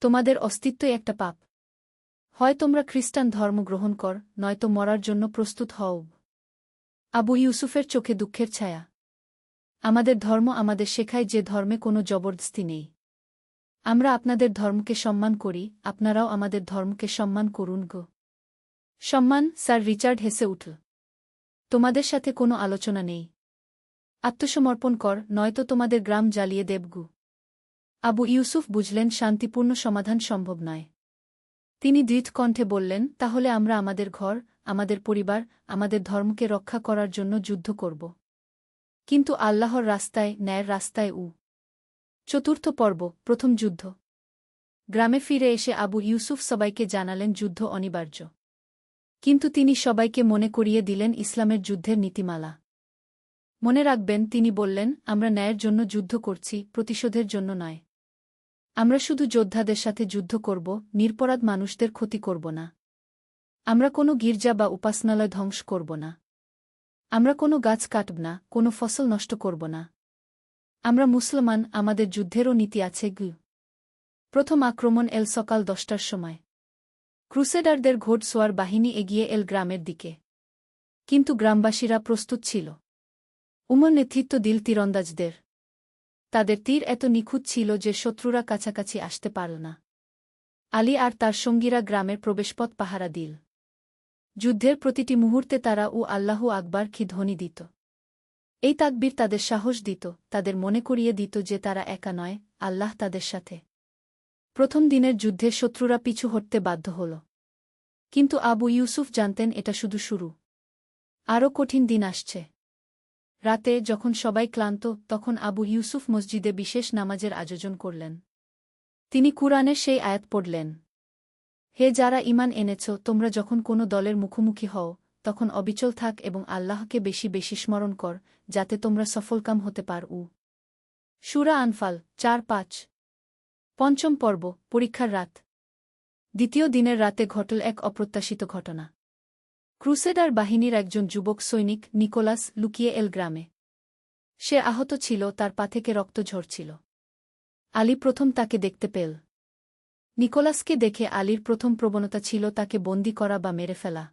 S1: তোমাদের অস্তিত্বই একটা পাপ। হয় তোমরা খ্রিস্টান ধর্ম গ্রহণ কর, নয়তো মরার জন্য প্রস্তুত হও। আবু ইউসুফের চোখে দুঃখের ছায়া। আমাদের ধর্ম আমাদের শেখায় যে ধর্মে কোনো জবরদস্তি নেই। আমরা আপনাদের ধর্মকে সম্মান করি, আপনারাও আমাদের ধর্মকে সম্মান করুন। সম্মান? স্যার রিচার্ড হেসে উঠল। তোমাদের সাথে কোনো আলোচনা নেই। আত্মসমর্পণ কর, নয়তো তোমাদের গ্রাম জ্বালিয়ে দেব। আবু ইউসুফ বুঝলেন শান্তিপূর্ণ সমাধান সম্ভব নয়। তিনি দৃঢ় কণ্ঠে বললেন, তাহলে আমরা আমাদের ঘর, আমাদের পরিবার, আমাদের ধর্মকে রক্ষা করার জন্য যুদ্ধ করব। কিন্তু আল্লাহর রাস্তায়, ন্যায়ের রাস্তায়। চতুর্থ পর্ব, প্রথম যুদ্ধ। গ্রামে ফিরে এসে আবু ইউসুফ সবাইকে জানালেন যুদ্ধ অনিবার্য। কিন্তু তিনি সবাইকে মনে করিয়ে দিলেন ইসলামের যুদ্ধের নীতিমালা। মনে রাখবেন, তিনি বললেন, আমরা ন্যায়ের জন্য যুদ্ধ করছি, প্রতিশোধের জন্য নয়। আমরা শুধু যোদ্ধাদের সাথে যুদ্ধ করব, নিরপরাধ মানুষদের ক্ষতি করব না। আমরা কোনো গির্জা বা উপাসনালয় ধ্বংস করব না। আমরা কোনো গাছ কাটব না, কোনো ফসল নষ্ট করব না। আমরা মুসলমান, আমাদের যুদ্ধেরও নীতি আছে। প্রথম আক্রমণ এল সকাল 10টার সময়। ক্রুসেডারদের ঘোড়সওয়ার বাহিনী এগিয়ে এল গ্রামের দিকে। কিন্তু গ্রামবাসীরা প্রস্তুত ছিল। উমর নেতৃত্ব দিল তীরন্দাজদের। তাদের তীর এত নিখুঁত ছিল যে শত্রুরা কাছাকাছি আসতে পারল না। আলী আর তার সঙ্গীরা গ্রামের প্রবেশপথ পাহারা দিল। যুদ্ধের প্রতিটি মুহূর্তে তারা আল্লাহু আকবার কি ধ্বনি দিত। এই তাকবীর তাদের সাহস দিত, তাদের মনে করিয়ে দিত যে তারা একা নয়, আল্লাহ তাদের সাথে। প্রথম দিনের যুদ্ধে শত্রুরা পিছু হটতে বাধ্য হল। কিন্তু আবু ইউসুফ জানতেন এটা শুধু শুরু। আরও কঠিন দিন আসছে। রাতে যখন সবাই ক্লান্ত, তখন আবু ইউসুফ মসজিদে বিশেষ নামাজের আয়োজন করলেন। তিনি কুরআনের সেই আয়াত পড়লেন, হে যারা ঈমান এনেছ, তোমরা যখন কোনো দলের মুখোমুখি হও, তখন অবিচল থাক এবং আল্লাহকে বেশি বেশি স্মরণ কর, যাতে তোমরা সফলকাম হতে পারো। সূরা আনফাল 4-5। পঞ্চম পর্ব, পরীক্ষার রাত। দ্বিতীয় দিনের রাতে ঘটল এক অপ্রত্যাশিত ঘটনা। ক্রুসেডার বাহিনীর একজন যুবক সৈনিক, নিকোলাস, লুকিয়ে এল গ্রামে। সে আহত ছিল, তার পা থেকে রক্ত ঝরছিল। আলী প্রথম তাকে দেখতে পেল। নিকোলাসকে দেখে আলীর প্রথম প্রবণতা ছিল তাকে বন্দী করা বা মেরে ফেলা।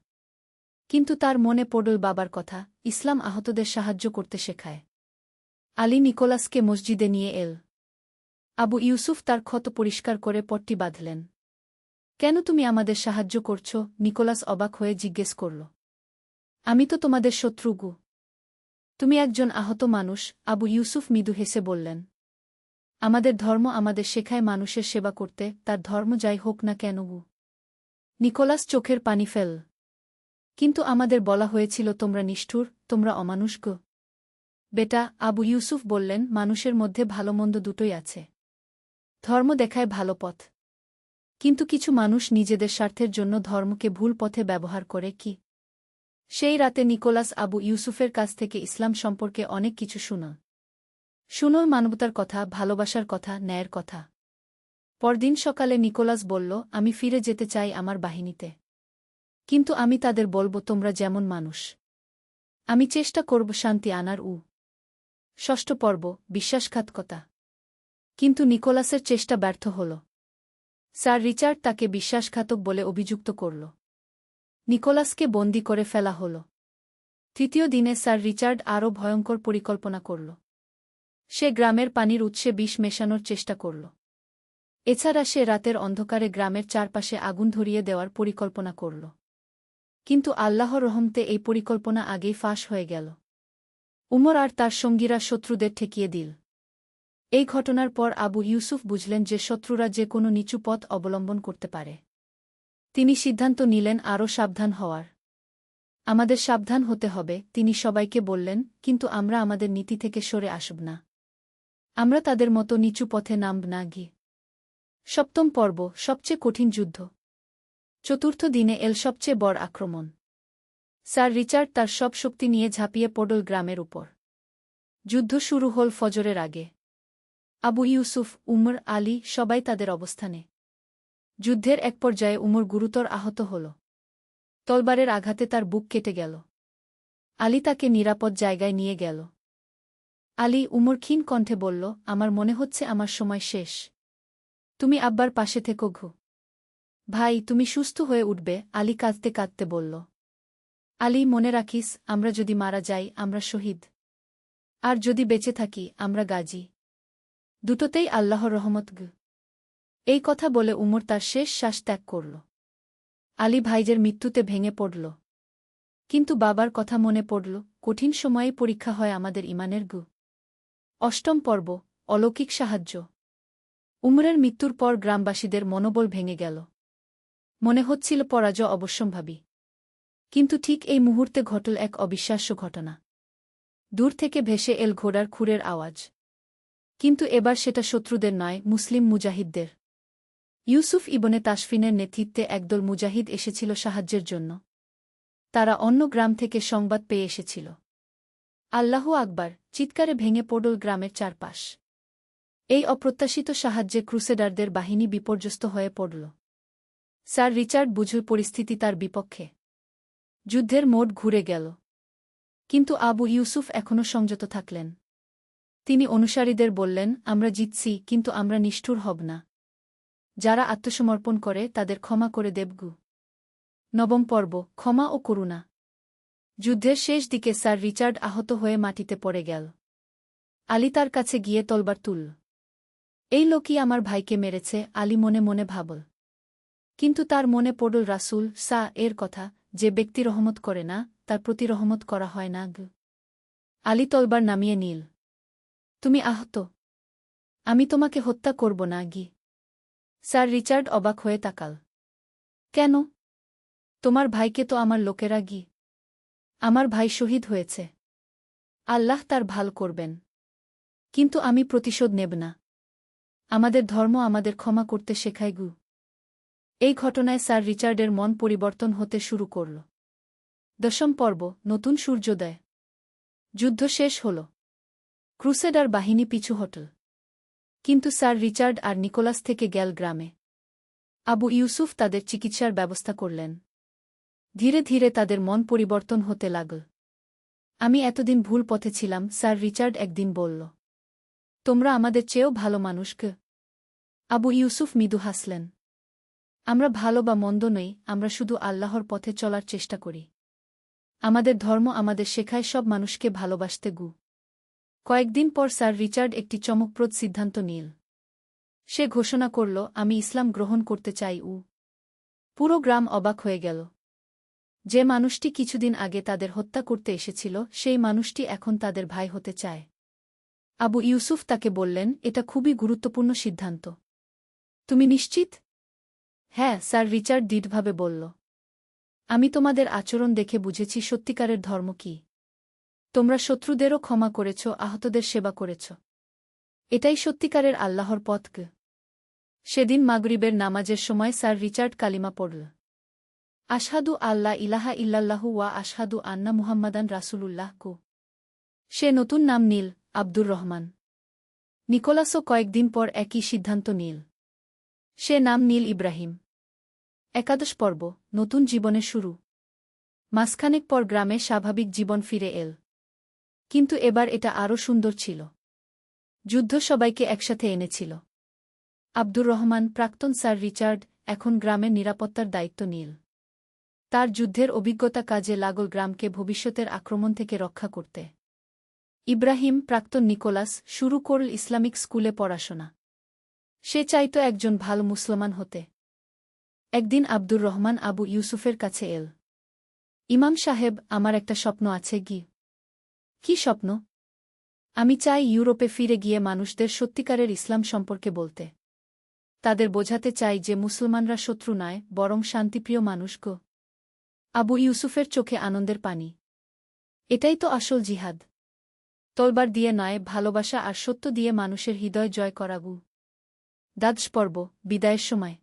S1: কিন্তু তার মনে পড়ল বাবার কথা, ইসলাম আহতদের সাহায্য করতে শেখায়। আলী নিকোলাসকে মসজিদে নিয়ে এল। আবু ইউসুফ তার ক্ষত পরিষ্কার করে পট্টি বাঁধলেন। কেন তুমি আমাদের সাহায্য করছ? নিকোলাস অবাক হয়ে জিজ্ঞেস করল। আমি তো তোমাদের শত্রু। তুমি একজন আহত মানুষ। আবু ইউসুফ মৃদু হেসে বললেন, আমাদের ধর্ম আমাদের শেখায় মানুষের সেবা করতে, তার ধর্ম যাই হোক না কেন। নিকোলাস চোখের পানি ফেল। কিন্তু আমাদের বলা হয়েছিল তোমরা নিষ্ঠুর, তোমরা অমানুষ। বেটা, আবু ইউসুফ বললেন, মানুষের মধ্যে ভালো মন্দ দুটোই আছে। ধর্ম দেখায় ভালো পথ। কিন্তু কিছু মানুষ নিজেদের স্বার্থের জন্য ধর্মকে ভুল পথে ব্যবহার করে। সেই রাতে নিকোলাস আবু ইউসুফের কাছ থেকে ইসলাম সম্পর্কে অনেক কিছু শুনল মানবতার কথা, ভালোবাসার কথা, ন্যায়ের কথা। পরদিন সকালে নিকোলাস বলল, আমি ফিরে যেতে চাই আমার বাহিনীতে। কিন্তু আমি তাদের বলব, তোমরা যেমন মানুষ। আমি চেষ্টা করব শান্তি আনার। ষষ্ঠ পর্ব, বিশ্বাসঘাতকতা। কিন্তু নিকোলাসের চেষ্টা ব্যর্থ হল। স্যার রিচার্ড তাকে বিশ্বাসঘাতক বলে অভিযুক্ত করল। নিকোলাসকে বন্দী করে ফেলা হল। তৃতীয় দিনে স্যার রিচার্ড আরও ভয়ঙ্কর পরিকল্পনা করল। সে গ্রামের পানির উৎসে বিষ মেশানোর চেষ্টা করল। এছাড়া সে রাতের অন্ধকারে গ্রামের চারপাশে আগুন ধরিয়ে দেওয়ার পরিকল্পনা করল। কিন্তু আল্লাহর রহমতে এই পরিকল্পনা আগেই ফাঁস হয়ে গেল। উমর আর তার সঙ্গীরা শত্রুদের ঠেকিয়ে দিল। এই ঘটনার পর আবু ইউসুফ বুঝলেন যে শত্রুরা যে কোনো নিচু পথ অবলম্বন করতে পারে। তিনি সিদ্ধান্ত নিলেন আরও সাবধান হওয়ার। আমাদের সাবধান হতে হবে, তিনি সবাইকে বললেন, কিন্তু আমরা আমাদের নীতি থেকে সরে আসব না। আমরা তাদের মতো নিচু পথে নামব না। সপ্তম পর্ব, সবচেয়ে কঠিন যুদ্ধ। চতুর্থ দিনে এল সবচেয়ে বড় আক্রমণ। স্যার রিচার্ড তার সব শক্তি নিয়ে ঝাঁপিয়ে পড়ল গ্রামের উপর। যুদ্ধ শুরু হল ফজরের আগে। আবু ইউসুফ, উমর, আলী সবাই তাদের অবস্থানে। যুদ্ধের এক পর্যায়ে উমর গুরুতর আহত হল। তলবারের আঘাতে তার বুক কেটে গেল। আলী তাকে নিরাপদ জায়গায় নিয়ে গেল। আলী, উমর ক্ষীণ কণ্ঠে বলল, আমার মনে হচ্ছে আমার সময় শেষ। তুমি আব্বার পাশে থেকো। ভাই, তুমি সুস্থ হয়ে উঠবে, আলী কাঁদতে কাঁদতে বলল। আলী, মনে রাখিস, আমরা যদি মারা যাই আমরা শহীদ। আর যদি বেঁচে থাকি আমরা গাজী। দুটোতেই আল্লাহর রহমত। এই কথা বলে উমর তার শেষ শ্বাস ত্যাগ করল। আলী ভাইজের মৃত্যুতে ভেঙে পড়ল। কিন্তু বাবার কথা মনে পড়ল, কঠিন সময়েই পরীক্ষা হয় আমাদের ঈমানের। অষ্টম পর্ব, অলৌকিক সাহায্য। উমরের মৃত্যুর পর গ্রামবাসীদের মনোবল ভেঙে গেল। মনে হচ্ছিল পরাজয় অবশ্যম্ভাবী। কিন্তু ঠিক এই মুহূর্তে ঘটল এক অবিশ্বাস্য ঘটনা। দূর থেকে ভেসে এল ঘোড়ার খুরের আওয়াজ। কিন্তু এবার সেটা শত্রুদের নয়, মুসলিম মুজাহিদদের। ইউসুফ ইবনে তাশফিনের নেতৃত্বে একদল মুজাহিদ এসেছিল সাহায্যের জন্য। তারা অন্য গ্রাম থেকে সংবাদ পেয়ে এসেছিল। আল্লাহু আকবার চিৎকারে ভেঙে পড়ল গ্রামের চারপাশ। এই অপ্রত্যাশিত সাহায্যে ক্রুসেডারদের বাহিনী বিপর্যস্ত হয়ে পড়ল। স্যার রিচার্ড বুঝল পরিস্থিতি তার বিপক্ষে। যুদ্ধের মোড় ঘুরে গেল। কিন্তু আবু ইউসুফ এখনও সংযত থাকলেন। তিনি অনুসারীদের বললেন, আমরা জিতছি, কিন্তু আমরা নিষ্ঠুর হব না। যারা আত্মসমর্পণ করে তাদের ক্ষমা করে দেবগু। নবম পর্ব, ক্ষমা ও করুণা। যুদ্ধের শেষ দিকে স্যার রিচার্ড আহত হয়ে মাটিতে পড়ে গেল। আলী তার কাছে গিয়ে তলবার তুলল। এই লোকই আমার ভাইকে মেরেছে, আলী মনে মনে ভাবল। কিন্তু তার মনে পড়ল রাসূল এর কথা, যে ব্যক্তি রহমত করে না তার প্রতি রহমত করা হয় না। আলী তলবার নামিয়ে নিল। তুমি আহত, আমি তোমাকে হত্যা করব না গি। স্যার রিচার্ড অবাক হয়ে তাকাল। কেন? তোমার ভাইকে তো আমার লোকেরা গি। আমার ভাই শহীদ হয়েছে। আল্লাহ তার ভাল করবেন। কিন্তু আমি প্রতিশোধ নেব না। আমাদের ধর্ম আমাদের ক্ষমা করতে শেখায় গু। এই ঘটনায় স্যার রিচার্ডের মন পরিবর্তন হতে শুরু করল। দশম পর্ব, নতুন সূর্যোদয়। যুদ্ধ শেষ হল। ক্রুসেডার বাহিনী পিছু হটল। কিন্তু স্যার রিচার্ড আর নিকোলাস থেকে গেল গ্রামে। আবু ইউসুফ তাদের চিকিৎসার ব্যবস্থা করলেন। ধীরে ধীরে তাদের মন পরিবর্তন হতে লাগল। আমি এতদিন ভুল পথে ছিলাম, স্যার রিচার্ড একদিন বলল। তোমরা আমাদের চেয়েও ভালো মানুষ কে? আবু ইউসুফ মৃদু হাসলেন। আমরা ভালো বা মন্দ নই, আমরা শুধু আল্লাহর পথে চলার চেষ্টা করি। আমাদের ধর্ম আমাদের শেখায় সব মানুষকে ভালোবাসতে গু। কয়েকদিন পর স্যার রিচার্ড একটি চমকপ্রদ সিদ্ধান্ত নিল। সে ঘোষণা করল, আমি ইসলাম গ্রহণ করতে চাই। পুরো গ্রাম অবাক হয়ে গেল। যে মানুষটি কিছুদিন আগে তাদের হত্যা করতে এসেছিল সেই মানুষটি এখন তাদের ভাই হতে চায়। আবু ইউসুফ তাকে বললেন, এটা খুবই গুরুত্বপূর্ণ সিদ্ধান্ত। তুমি নিশ্চিত? হ্যাঁ, স্যার রিচার্ড দৃঢ়ভাবে বলল। আমি তোমাদের আচরণ দেখে বুঝেছি সত্যিকারের ধর্ম কি। তোমরা শত্রুদেরও ক্ষমা করেছ, আহতদের সেবা করেছ। এটাই সত্যিকারের আল্লাহর পথ। সেদিন মাগরিবের নামাজের সময় স্যার রিচার্ড কালিমা পড়ল। আশহাদু আল্লাহ ইলাহা ইল্লাল্লাহু ওয়া আশহাদু আন্না মুহাম্মাদান রাসূলুল্লাহ। সে নতুন নাম নীল, আব্দুর রহমান। নিকোলাসও কয়েকদিন পর একই সিদ্ধান্ত নীল। সে নাম নীল ইব্রাহিম। একাদশ পর্ব, নতুন জীবনের শুরু। মাসখানেক পর গ্রামে স্বাভাবিক জীবন ফিরে এল। কিন্তু এবার এটা আরও সুন্দর ছিল। যুদ্ধ সবাইকে একসাথে এনেছিল। আব্দুর রহমান, প্রাক্তন স্যার রিচার্ড, এখন গ্রামের নিরাপত্তার দায়িত্ব নিল। তার যুদ্ধের অভিজ্ঞতা কাজে লাগল গ্রামকে ভবিষ্যতের আক্রমণ থেকে রক্ষা করতে। ইব্রাহিম, প্রাক্তন নিকোলাস, শুরু করল ইসলামিক স্কুলে পড়াশোনা। সে চাইত একজন ভালো মুসলমান হতে। একদিন আব্দুর রহমান আবু ইউসুফের কাছে এল। ইমাম সাহেব, আমার একটা স্বপ্ন আছে গি। কি স্বপ্ন? আমি চাই ইউরোপে ফিরে গিয়ে মানুষদের সত্যিকারের ইসলাম সম্পর্কে বলতে। তাদের বোঝাতে চাই যে মুসলমানরা শত্রু নয়, বরং শান্তিপ্রিয় মানুষ গো। আবু ইউসুফের চোখে আনন্দের পানি। এটাই তো আসল জিহাদ। তলবার দিয়ে নয়, ভালোবাসা আর সত্য দিয়ে মানুষের হৃদয় জয় করা গু। দ্বাদশ পর্ব, বিদায়ের সময়।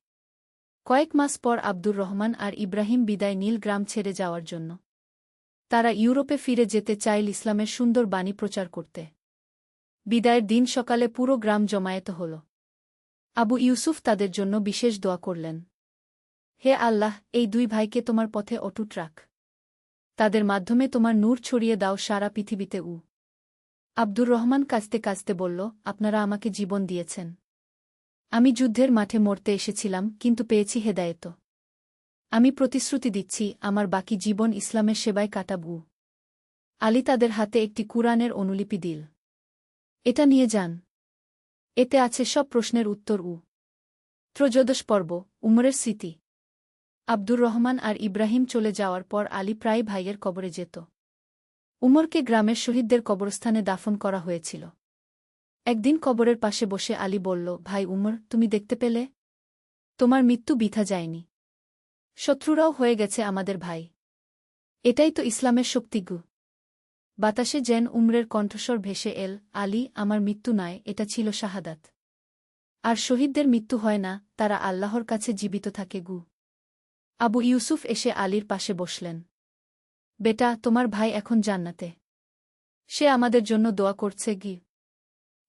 S1: কয়েক মাস পর আব্দুর রহমান আর ইব্রাহিম বিদায় নীল গ্রাম ছেড়ে যাওয়ার জন্য। তারা ইউরোপে ফিরে যেতে চাইল ইসলামের সুন্দর বাণী প্রচার করতে। বিদায়ের দিন সকালে পুরো গ্রাম জমায়েত হল। আবু ইউসুফ তাদের জন্য বিশেষ দোয়া করলেন। হে আল্লাহ, এই দুই ভাইকে তোমার পথে অটুট রাখ। তাদের মাধ্যমে তোমার নূর ছড়িয়ে দাও সারা পৃথিবীতে। আব্দুর রহমান কাঁদতে কাঁদতে বলল, আপনারা আমাকে জীবন দিয়েছেন। আমি যুদ্ধের মাঠে মরতে এসেছিলাম, কিন্তু পেয়েছি হেদায়েত। আমি প্রতিশ্রুতি দিচ্ছি, আমার বাকি জীবন ইসলামের সেবায় কাটাব। আলী তাদের হাতে একটি কুরআনের অনুলিপি দিল। এটা নিয়ে যান। এতে আছে সব প্রশ্নের উত্তর। ত্রয়োদশ পর্ব, উমরের স্মৃতি। আব্দুর রহমান আর ইব্রাহিম চলে যাওয়ার পর আলী প্রায় ভাইয়ের কবরে যেত। উমরকে গ্রামের শহীদদের কবরস্থানে দাফন করা হয়েছিল। একদিন কবরের পাশে বসে আলী বলল, ভাই উমর, তুমি দেখতে পেলে? তোমার মৃত্যু বৃথা যায়নি। শত্রুরাও হয়ে গেছে আমাদের ভাই। এটাই তো ইসলামের শক্তিগু। বাতাসে যেন উমরের কণ্ঠস্বর ভেসে এল, আলী, আমার মৃত্যু নয়, এটা ছিল শাহাদাত। আর শহীদদের মৃত্যু হয় না, তারা আল্লাহর কাছে জীবিত থাকে গু। আবু ইউসুফ এসে আলীর পাশে বসলেন। বেটা, তোমার ভাই এখন জান্নাতে। সে আমাদের জন্য দোয়া করছে গি।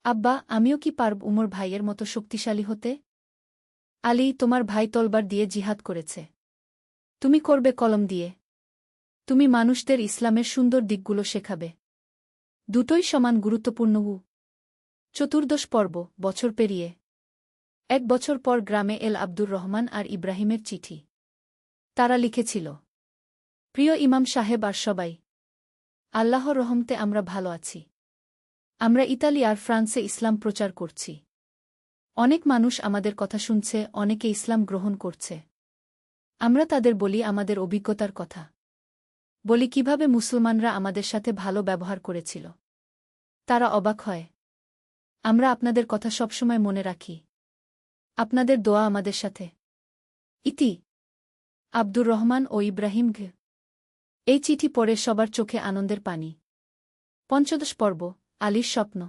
S1: আব্বা, আমিও কি পারব উমর ভাইয়ের মতো শক্তিশালী হতে? আলী, তোমার ভাই তলবার দিয়ে জিহাদ করেছে। তুমি করবে কলম দিয়ে। তুমি মানুষদের ইসলামের সুন্দর দিকগুলো শেখাবে। দুটোই সমান গুরুত্বপূর্ণ। চতুর্দশ পর্ব, বছর পেরিয়ে 1 বছর পর গ্রামে এল আব্দুর রহমান আর ইব্রাহিমের চিঠি। তারা লিখেছিল, প্রিয় ইমাম সাহেব আর সবাই, আল্লাহর রহমতে আমরা ভালো আছি। আমরা ইতালি আর ফ্রান্সে ইসলাম প্রচার করছি। অনেক মানুষ আমাদের কথা শুনছে, অনেকে ইসলাম গ্রহণ করছে। আমরা তাদের বলি আমাদের অভিজ্ঞতার কথা। বলি কিভাবে মুসলমানরা আমাদের সাথে ভালো ব্যবহার করেছিল। তারা অবাক হয়। আমরা আপনাদের কথা সবসময় মনে রাখি। আপনাদের দোয়া আমাদের সাথে। ইতি আব্দুর রহমান ও ইব্রাহিম ঘ। এই চিঠি পড়ে সবার চোখে আনন্দের পানি। পঞ্চদশ পর্ব, আলীর স্বপ্ন।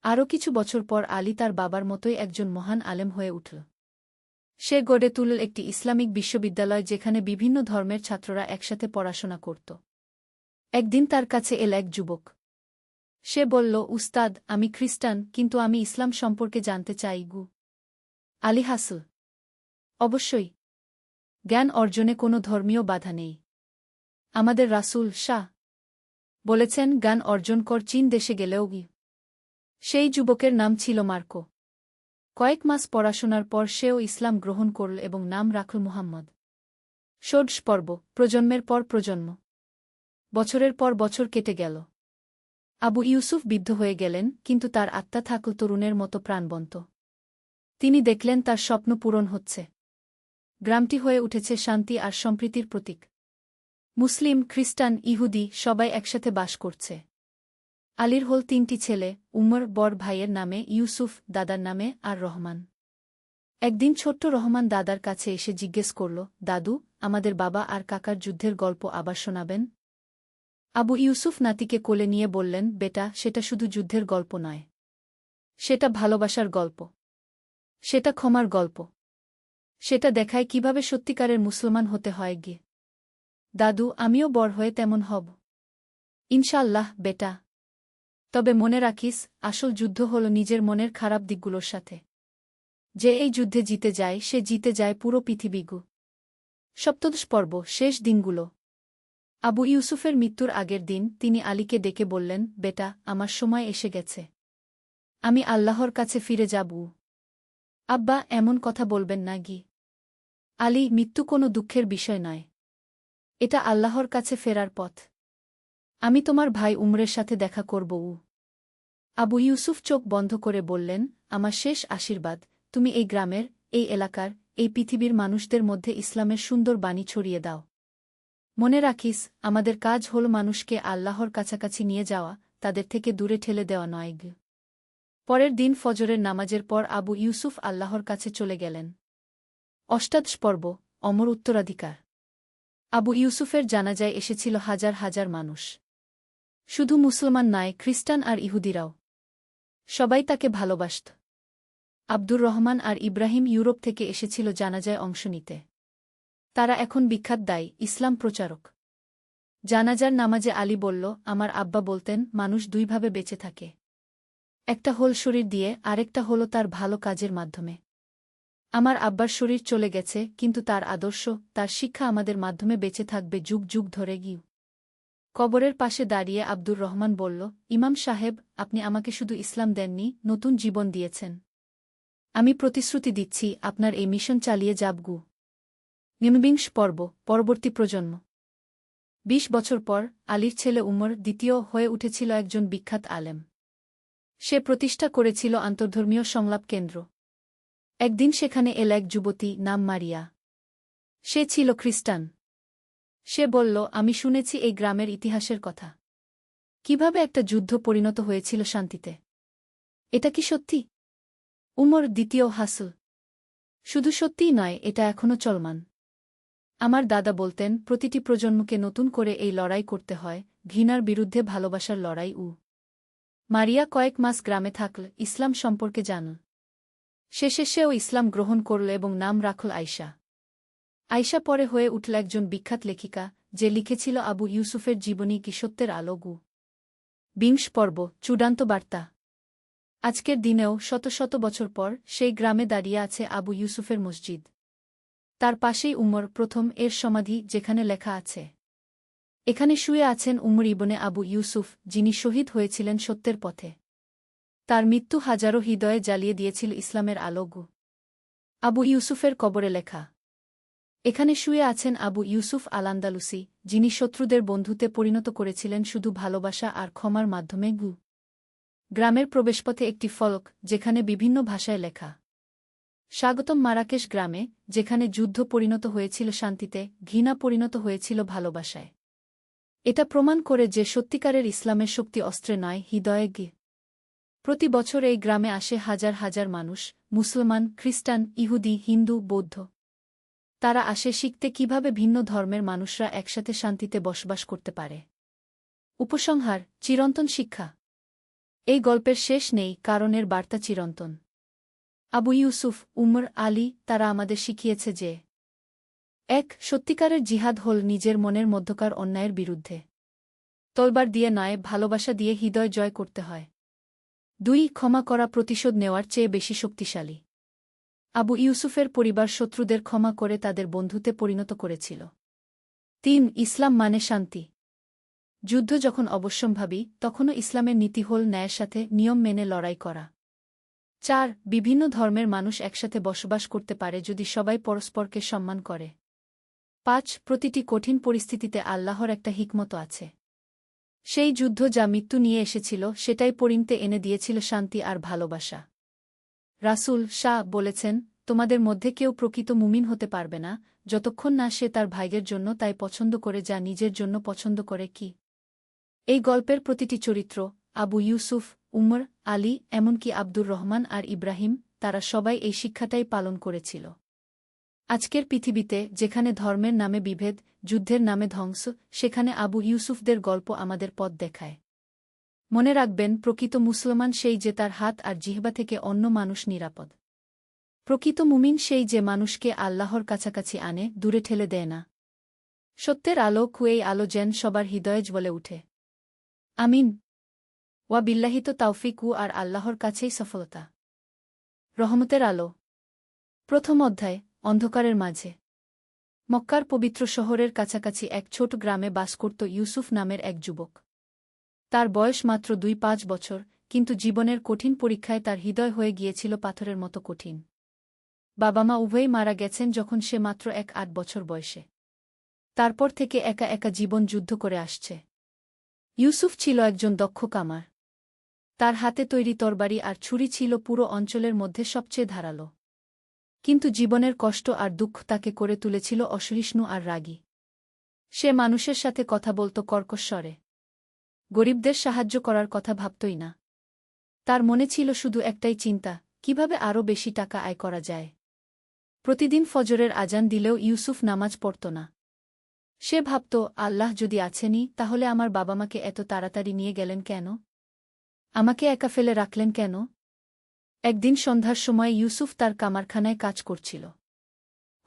S1: আরও কিছু বছর পর আলী তার বাবার মতোই একজন মহান আলেম হয়ে উঠল। সে গড়ে তুলল একটি ইসলামিক বিশ্ববিদ্যালয় যেখানে বিভিন্ন ধর্মের ছাত্ররা একসাথে পড়াশোনা করত। একদিন তার কাছে এল এক যুবক। সে বলল, উস্তাদ, আমি খ্রিস্টান, কিন্তু আমি ইসলাম সম্পর্কে জানতে চাই গু। আলী হাসল, অবশ্যই। জ্ঞান অর্জনে কোনো ধর্মীয় বাধা নেই। আমাদের রাসূল শাহ বলেছেন, জ্ঞান অর্জন কর, চীন দেশে গেলেও গি। সেই যুবকের নাম ছিল মার্কো। কয়েক মাস পড়াশোনার পর সেও ইসলাম গ্রহণ করল এবং নাম রাখল মুহাম্মদ। ষোড়শ পর্ব, প্রজন্মের পর প্রজন্ম। বছরের পর বছর কেটে গেল। আবু ইউসুফ বৃদ্ধ হয়ে গেলেন, কিন্তু তার আত্মা থাকল তরুণের মতো প্রাণবন্ত। তিনি দেখলেন তার স্বপ্ন পূরণ হচ্ছে। গ্রামটি হয়ে উঠেছে শান্তি আর সম্প্রীতির প্রতীক। মুসলিম, খ্রিস্টান, ইহুদি সবাই একসাথে বাস করছে। আলীর হল 3টি ছেলে, উমর বড় ভাইয়ের নামে, ইউসুফ দাদার নামে, আর রহমান। একদিন ছোট্ট রহমান দাদার কাছে এসে জিজ্ঞেস করল, দাদু, আমাদের বাবা আর কাকার যুদ্ধের গল্প আবার শোনাবেন? আবু ইউসুফ নাতিকে কোলে নিয়ে বললেন, বেটা, সেটা শুধু যুদ্ধের গল্প নয়। সেটা ভালোবাসার গল্প। সেটা ক্ষমার গল্প। সেটা দেখায় কিভাবে সত্যিকারের মুসলমান হতে হয় গে। দাদু, আমিও বড় হয়ে তেমন হব। ইনশাআল্লাহ বেটা। তবে মনে রাখিস, আসল যুদ্ধ হল নিজের মনের খারাপ দিকগুলোর সাথে। যে এই যুদ্ধে জিতে যায় সে জিতে যায় পুরো পৃথিবীগু। সপ্তদশ পর্ব, শেষ দিনগুলো। আবু ইউসুফের মৃত্যুর আগের দিন তিনি আলীকে ডেকে বললেন, বেটা, আমার সময় এসে গেছে। আমি আল্লাহর কাছে ফিরে যাব। আব্বা, এমন কথা বলবেন না গি। আলী, মৃত্যু কোনো দুঃখের বিষয় নয়। এটা আল্লাহর কাছে ফেরার পথ। আমি তোমার ভাই উমরের সাথে দেখা করব। আবু ইউসুফ চোখ বন্ধ করে বললেন, আমার শেষ আশীর্বাদ, তুমি এই গ্রামের, এই এলাকার, এই পৃথিবীর মানুষদের মধ্যে ইসলামের সুন্দর বাণী ছড়িয়ে দাও। মনে রাখিস, আমাদের কাজ হল মানুষকে আল্লাহর কাছাকাছি নিয়ে যাওয়া, তাদের থেকে দূরে ঠেলে দেওয়া নয়। পরের দিন ফজরের নামাজের পর আবু ইউসুফ আল্লাহর কাছে চলে গেলেন। অষ্টাদশ পর্ব, অমর উত্তরাধিকার। আবু ইউসুফের জানাজায় এসেছিল হাজার হাজার মানুষ। শুধু মুসলমান নয়, খ্রিস্টান আর ইহুদিরাও। সবাই তাকে ভালোবাসত। আব্দুর রহমান আর ইব্রাহিম ইউরোপ থেকে এসেছিল জানাজায় অংশ নিতে। তারা এখন বিখ্যাত দায়ী, ইসলাম প্রচারক। জানাজার নামাজে আলী বলল, আমার আব্বা বলতেন, মানুষ দুইভাবে বেঁচে থাকে। একটা হল শরীর দিয়ে, আরেকটা হল তার ভালো কাজের মাধ্যমে। আমার আব্বার শরীর চলে গেছে, কিন্তু তার আদর্শ, তার শিক্ষা আমাদের মাধ্যমে বেঁচে থাকবে যুগ যুগ ধরে গিয়ে। কবরের পাশে দাঁড়িয়ে আব্দুর রহমান বলল, ইমাম সাহেব, আপনি আমাকে শুধু ইসলাম দেননি, নতুন জীবন দিয়েছেন। আমি প্রতিশ্রুতি দিচ্ছি, আপনার এই মিশন চালিয়ে যাবগু। নিম্নবিংশ পর্ব, পরবর্তী প্রজন্ম। 20 বছর পর আলীর ছেলে উমর দ্বিতীয় হয়ে উঠেছিল একজন বিখ্যাত আলেম। সে প্রতিষ্ঠা করেছিল আন্তর্ধর্মীয় সংলাপ কেন্দ্র। একদিন সেখানে এল এক যুবতী, নাম মারিয়া। সে ছিল খ্রিস্টান। সে বলল, আমি শুনেছি এই গ্রামের ইতিহাসের কথা। কিভাবে একটা যুদ্ধ পরিণত হয়েছিল শান্তিতে। এটা কি সত্যি? উমর দ্বিতীয় হাসল। শুধু সত্যিই নয়, এটা এখনও চলমান। আমার দাদা বলতেন প্রতিটি প্রজন্মকে নতুন করে এই লড়াই করতে হয়, ঘৃণার বিরুদ্ধে ভালোবাসার লড়াই। মারিয়া কয়েক মাস গ্রামে থাকল, ইসলাম সম্পর্কে জানল। শেষে সেও ইসলাম গ্রহণ করল এবং নাম রাখল আয়শা। আয়শা পরে হয়ে উঠল একজন বিখ্যাত লেখিকা, যে লিখেছিল আবু ইউসুফের জীবনী কি সত্যের আলো। ২০ পর্ব, চূড়ান্ত বার্তা। আজকের দিনেও শত শত বছর পর সেই গ্রামে দাঁড়িয়ে আছে আবু ইউসুফের মসজিদ। তার পাশেই উমর প্রথম এর সমাধি, যেখানে লেখা আছে, এখানে শুয়ে আছেন উমর ইবনে আবু ইউসুফ, যিনি শহীদ হয়েছিলেন সত্যের পথে। তার মৃত্যু হাজারো হৃদয়ে জ্বালিয়ে দিয়েছিল ইসলামের আলো। আবু ইউসুফের কবরে লেখা, এখানে শুয়ে আছেন আবু ইউসুফ আল আন্দালুসি, যিনি শত্রুদের বন্ধুতে পরিণত করেছিলেন শুধু ভালোবাসা আর ক্ষমার মাধ্যমে। গ্রামের প্রবেশপথে একটি ফলক, যেখানে বিভিন্ন ভাষায় লেখা, স্বাগতম মারাকেশ গ্রামে, যেখানে যুদ্ধ পরিণত হয়েছিল শান্তিতে, ঘৃণা পরিণত হয়েছিল ভালোবাসায়। এটা প্রমাণ করে যে সত্যিকারের ইসলামের শক্তি অস্ত্রে নয়, হৃদয়ে। প্রতি বছর এই গ্রামে আসে হাজার হাজার মানুষ, মুসলমান, খ্রিস্টান, ইহুদি, হিন্দু, বৌদ্ধ। তারা আসে শিখতে কিভাবে ভিন্ন ধর্মের মানুষরা একসাথে শান্তিতে বসবাস করতে পারে। উপসংহার, চিরন্তন শিক্ষা। এই গল্পের শেষ নেই, কারণ এর বার্তা চিরন্তন। আবু ইউসুফ, উমর, আলী, তারা আমাদের শিখিয়েছে যে ১. সত্যিকারের জিহাদ হল নিজের মনের মধ্যকার অন্যায়ের বিরুদ্ধে। তলবার দিয়ে নয়, ভালোবাসা দিয়ে হৃদয় জয় করতে হয়। ২. ক্ষমা করা প্রতিশোধ নেওয়ার চেয়ে বেশি শক্তিশালী। আবু ইউসুফের পরিবার শত্রুদের ক্ষমা করে তাদের বন্ধুতে পরিণত করেছিল। ৩. ইসলাম মানে শান্তি। যুদ্ধ যখন অবশ্যম্ভাবী, তখনও ইসলামের নীতি হল ন্যায়ের সাথে নিয়ম মেনে লড়াই করা। ৪. বিভিন্ন ধর্মের মানুষ একসাথে বসবাস করতে পারে যদি সবাই পরস্পরকে সম্মান করে। ৫. প্রতিটি কঠিন পরিস্থিতিতে আল্লাহর একটা হিকমত আছে। সেই যুদ্ধ যা মৃত্যু নিয়ে এসেছিল, সেটাই পরিণতে এনে দিয়েছিল শান্তি আর ভালোবাসা। রাসূল শাহ বলেছেন, তোমাদের মধ্যে কেউ প্রকৃত মুমিন হতে পারবে না, যতক্ষণ না সে তার ভাইয়ের জন্য তাই পছন্দ করে যা নিজের জন্য পছন্দ করে। কি এই গল্পের প্রতিটি চরিত্র, আবু ইউসুফ, উমর, আলী, এমনকি আব্দুর রহমান আর ইব্রাহিম, তারা সবাই এই শিক্ষাটাই পালন করেছিল। আজকের পৃথিবীতে, যেখানে ধর্মের নামে বিভেদ, যুদ্ধের নামে ধ্বংস, সেখানে আবু ইউসুফদের গল্প আমাদের পথ দেখায়। মনে রাখবেন, প্রকৃত মুসলমান সেই যে তার হাত আর জিহ্বা থেকে অন্য মানুষ নিরাপদ। প্রকৃত মুমিন সেই যে মানুষকে আল্লাহর কাছাকাছি আনে, দূরে ঠেলে দেয় না। সত্যের আলো, এই আলো যেন সবার হৃদয়ে জ্বলে উঠে। আমিন। ওয়া বিল্লাহি তাওফিক, আর আল্লাহর কাছেই সফলতা। রহমতের আলো। প্রথম অধ্যায়, অন্ধকারের মাঝে। মক্কার পবিত্র শহরের কাছাকাছি এক ছোট গ্রামে বাস করত ইউসুফ নামের এক যুবক। তার বয়স মাত্র ২-৫ বছর, কিন্তু জীবনের কঠিন পরীক্ষায় তার হৃদয় হয়ে গিয়েছিল পাথরের মতো কঠিন। বাবা মা উভয়েই মারা গেছেন যখন সে মাত্র ৮ বছর বয়সে। তারপর থেকে একা একা জীবন যুদ্ধ করে আসছে। ইউসুফ ছিল একজন দক্ষ কামার। তার হাতে তৈরি তরবারি আর ছুরি ছিল পুরো অঞ্চলের মধ্যে সবচেয়ে ধারালো। কিন্তু জীবনের কষ্ট আর দুঃখ তাকে করে তুলেছিল অসহিষ্ণু আর রাগী। সে মানুষের সাথে কথা বলত কর্কশ স্বরে। গরিবদের সাহায্য করার কথা ভাবতই না। তার মনে ছিল শুধু একটাই চিন্তা, কিভাবে আরও বেশি টাকা আয় করা যায়। প্রতিদিন ফজরের আজান দিলেও ইউসুফ নামাজ পড়ত না। সে ভাবত, আল্লাহ যদি আছেনই, তাহলে আমার বাবা মাকে এত তাড়াতাড়ি নিয়ে গেলেন কেন? আমাকে একা ফেলে রাখলেন কেন? একদিন সন্ধ্যার সময় ইউসুফ তার কামারখানায় কাজ করছিল।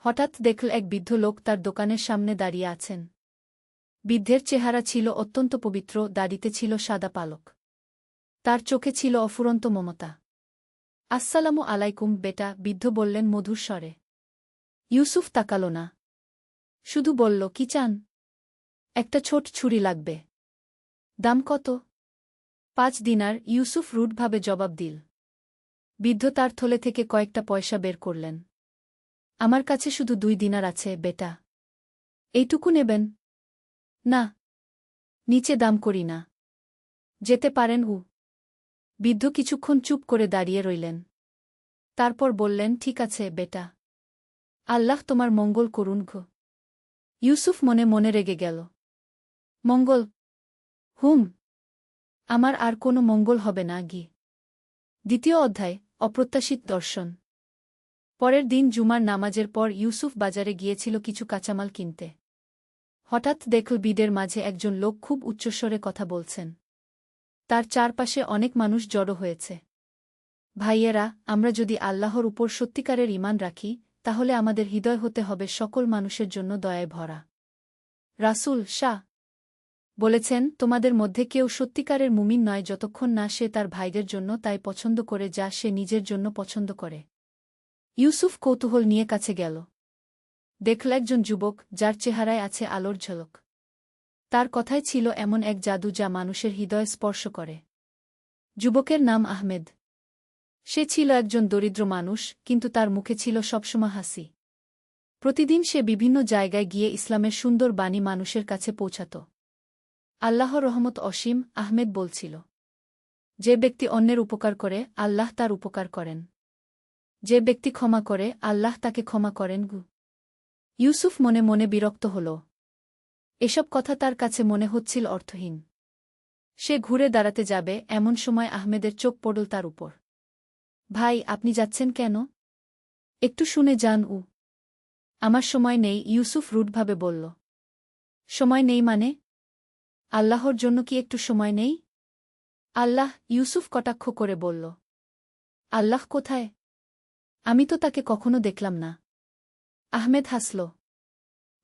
S1: হঠাৎ দেখল এক বৃদ্ধ লোক তার দোকানের সামনে দাঁড়িয়ে আছেন। বৃদ্ধের চেহারা ছিল অত্যন্ত পবিত্র, দাড়িতে ছিল সাদা পালক। তার চোখে ছিল অফুরন্ত মমতা। আসসালামু আলাইকুম বেটা, বৃদ্ধ বললেন মধুর স্বরে। ইউসুফ তাকাল না। শুধু বলল, কি চান? একটা ছোট ছুরি লাগবে। দাম কত? ৫ দিনার, ইউসুফ রুডভাবে জবাব দিল। বৃদ্ধ তার থলে থেকে কয়েকটা পয়সা বের করলেন। আমার কাছে শুধু ২ দিনার আছে বেটা। এইটুকু নেবেন? না, নিচে দাম করি না। যেতে পারেন। বৃদ্ধ কিছুক্ষণ চুপ করে দাঁড়িয়ে রইলেন। তারপর বললেন, ঠিক আছে বেটা। আল্লাহ তোমার মঙ্গল করুন। ইউসুফ মনে মনে রেগে গেল। মঙ্গল? আমার আর কোনো মঙ্গল হবে না। দ্বিতীয় অধ্যায়, অপ্রত্যাশিত দর্শন। পরের দিন জুমার নামাজের পর ইউসুফ বাজারে গিয়েছিল কিছু কাঁচামাল কিনতে। হঠাৎ দেখল বিদের মাঝে একজন লোক খুব উচ্চস্বরে কথা বলছেন। তার চারপাশে অনেক মানুষ জড়ো হয়েছে। ভাইয়েরা, আমরা যদি আল্লাহর উপর সত্যিকারের ঈমান রাখি, তাহলে আমাদের হৃদয় হতে হবে সকল মানুষের জন্য দয়ায় ভরা। রাসূল শাহ বলেছেন, তোমাদের মধ্যে কেউ সত্যিকারের মুমিন নয় যতক্ষণ না সে তার ভাইদের জন্য তাই পছন্দ করে যা সে নিজের জন্য পছন্দ করে। ইউসুফ কৌতূহল নিয়ে কাছে গেল। দেখল একজন যুবক, যার চেহারায় আছে আলোর ঝলক। তার কথায় ছিল এমন এক জাদু যা মানুষের হৃদয় স্পর্শ করে। যুবকের নাম আহমেদ। সে ছিল একজন দরিদ্র মানুষ, কিন্তু তার মুখে ছিল সবসময় হাসি। প্রতিদিন সে বিভিন্ন জায়গায় গিয়ে ইসলামের সুন্দর বাণী মানুষের কাছে পৌঁছাত। আল্লাহর রহমত অসীম। আহমেদ বলছিল, যে ব্যক্তি অন্যের উপকার করে, আল্লাহ তার উপকার করেন। যে ব্যক্তি ক্ষমা করে, আল্লাহ তাকে ক্ষমা করেন। ইউসুফ মনে মনে বিরক্ত হল। এসব কথা তার কাছে মনে হচ্ছিল অর্থহীন। সে ঘুরে দাঁড়াতে যাবে, এমন সময় আহমেদের চোখ পড়ল তার উপর। ভাই, আপনি যাচ্ছেন কেন? একটু শুনে যান। আমার সময় নেই, ইউসুফ রুডভাবে বলল। সময় নেই মানে? আল্লাহর জন্য কি একটু সময় নেই? আল্লাহ? ইউসুফ কটাক্ষ করে বলল। আল্লাহ কোথায়? আমি তো তাকে কখনো দেখলাম না। আহমেদ হাসল।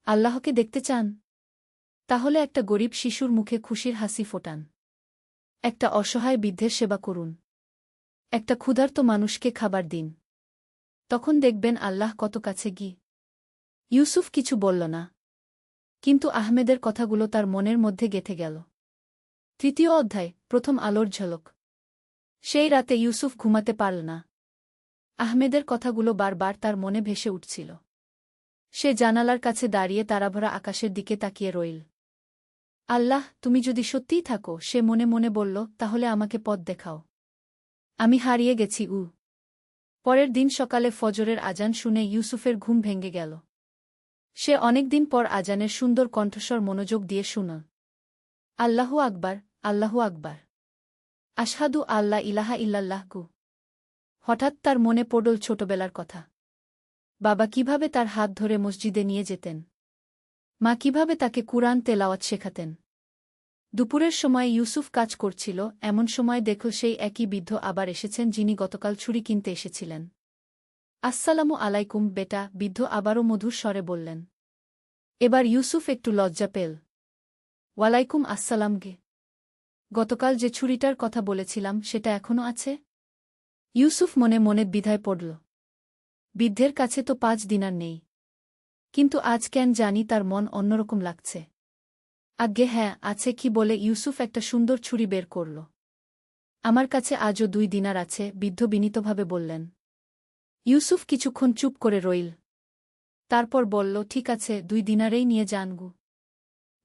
S1: আল্লাহকে দেখতে চান? তাহলে একটা গরিব শিশুর মুখে খুশির হাসি ফোটান। একটা অসহায় বৃদ্ধের সেবা করুন। একটা ক্ষুধার্ত মানুষকে খাবার দিন। তখন দেখবেন আল্লাহ কত কাছে গিয়ে। ইউসুফ কিছু বলল না। কিন্তু আহমেদের কথাগুলো তার মনের মধ্যে গেঁথে গেল। তৃতীয় অধ্যায়, প্রথম আলোর ঝলক। সেই রাতে ইউসুফ ঘুমাতে পারল না। আহমেদের কথাগুলো বারবার তার মনে ভেসে উঠছিল। সে জানালার কাছে দাঁড়িয়ে তারাভরা আকাশের দিকে তাকিয়ে রইল। আল্লাহ, তুমি যদি সত্যিই থাকো, সে মনে মনে বলল, তাহলে আমাকে পথ দেখাও। আমি হারিয়ে গেছি। পরের দিন সকালে ফজরের আজান শুনে ইউসুফের ঘুম ভেঙে গেল। সে অনেকদিন পর আজানের সুন্দর কণ্ঠস্বর মনোযোগ দিয়ে শুনল। আল্লাহু আকবার, আল্লাহু আকবার। আশহাদু আল্লা ইলাহা ইল্লাল্লাহ। হঠাৎ তার মনে পড়ল ছোটবেলার কথা। বাবা কিভাবে তার হাত ধরে মসজিদে নিয়ে যেতেন। মা কিভাবে তাকে কুরআন তেলাওয়াত শেখাতেন। দুপুরের সময় ইউসুফ কাজ করছিল, এমন সময় দেখল সেই একই বৃদ্ধ আবার এসেছেন যিনি গতকাল ছুরি কিনতে এসেছিলেন। আসসালামু আলাইকুম বেটা, বৃদ্ধ আবারও মধুর স্বরে বললেন। এবার ইউসুফ একটু লজ্জা পেল। ওয়ালাইকুম আসসালাম গে। গতকাল যে ছুরিটার কথা বলেছিলাম সেটা এখনও আছে? ইউসুফ মনে মনে দ্বিধায় পড়ল। বৃদ্ধের কাছে তো 5 দিনার নেই। কিন্তু আজ কেন জানি তার মন অন্যরকম লাগছে। আজ্ঞে হ্যাঁ, আছে। কি বলে ইউসুফ একটা সুন্দর ছুরি বের করল। আমার কাছে আজও 2 দিনার আছে, বৃদ্ধ বিনীতভাবে বললেন। ইউসুফ কিছুক্ষণ চুপ করে রইল। তারপর বলল, ঠিক আছে, 2 দিনারেই নিয়ে যান।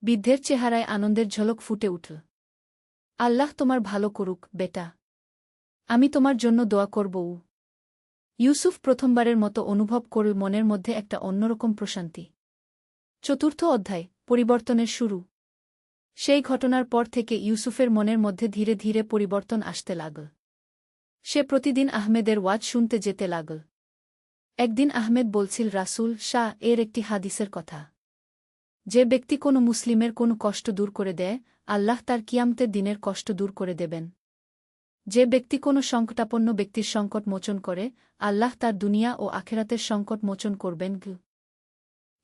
S1: বৃদ্ধের চেহারায় আনন্দের ঝলক ফুটে উঠল। আল্লাহ তোমার ভালো করুক বেটা। আমি তোমার জন্য দোয়া করব। ইউসুফ প্রথমবারের মতো অনুভব করল মনের মধ্যে একটা অন্যরকম প্রশান্তি। চতুর্থ অধ্যায়, পরিবর্তনের শুরু। সেই ঘটনার পর থেকে ইউসুফের মনের মধ্যে ধীরে ধীরে পরিবর্তন আসতে লাগল। সে প্রতিদিন আহমেদের ওয়াজ শুনতে যেতে লাগল। একদিন আহমেদ বলছিল, রাসূল শাহ এর একটি হাদিসের কথা। যে ব্যক্তি কোনো মুসলিমের কোনো কষ্ট দূর করে দেয়, আল্লাহ তার কিয়ামতের দিনের কষ্ট দূর করে দেবেন। যে ব্যক্তি কোনো সংকটাপন্ন ব্যক্তির সংকট মোচন করে, আল্লাহ তার দুনিয়া ও আখেরাতের সংকট মোচন করবেন।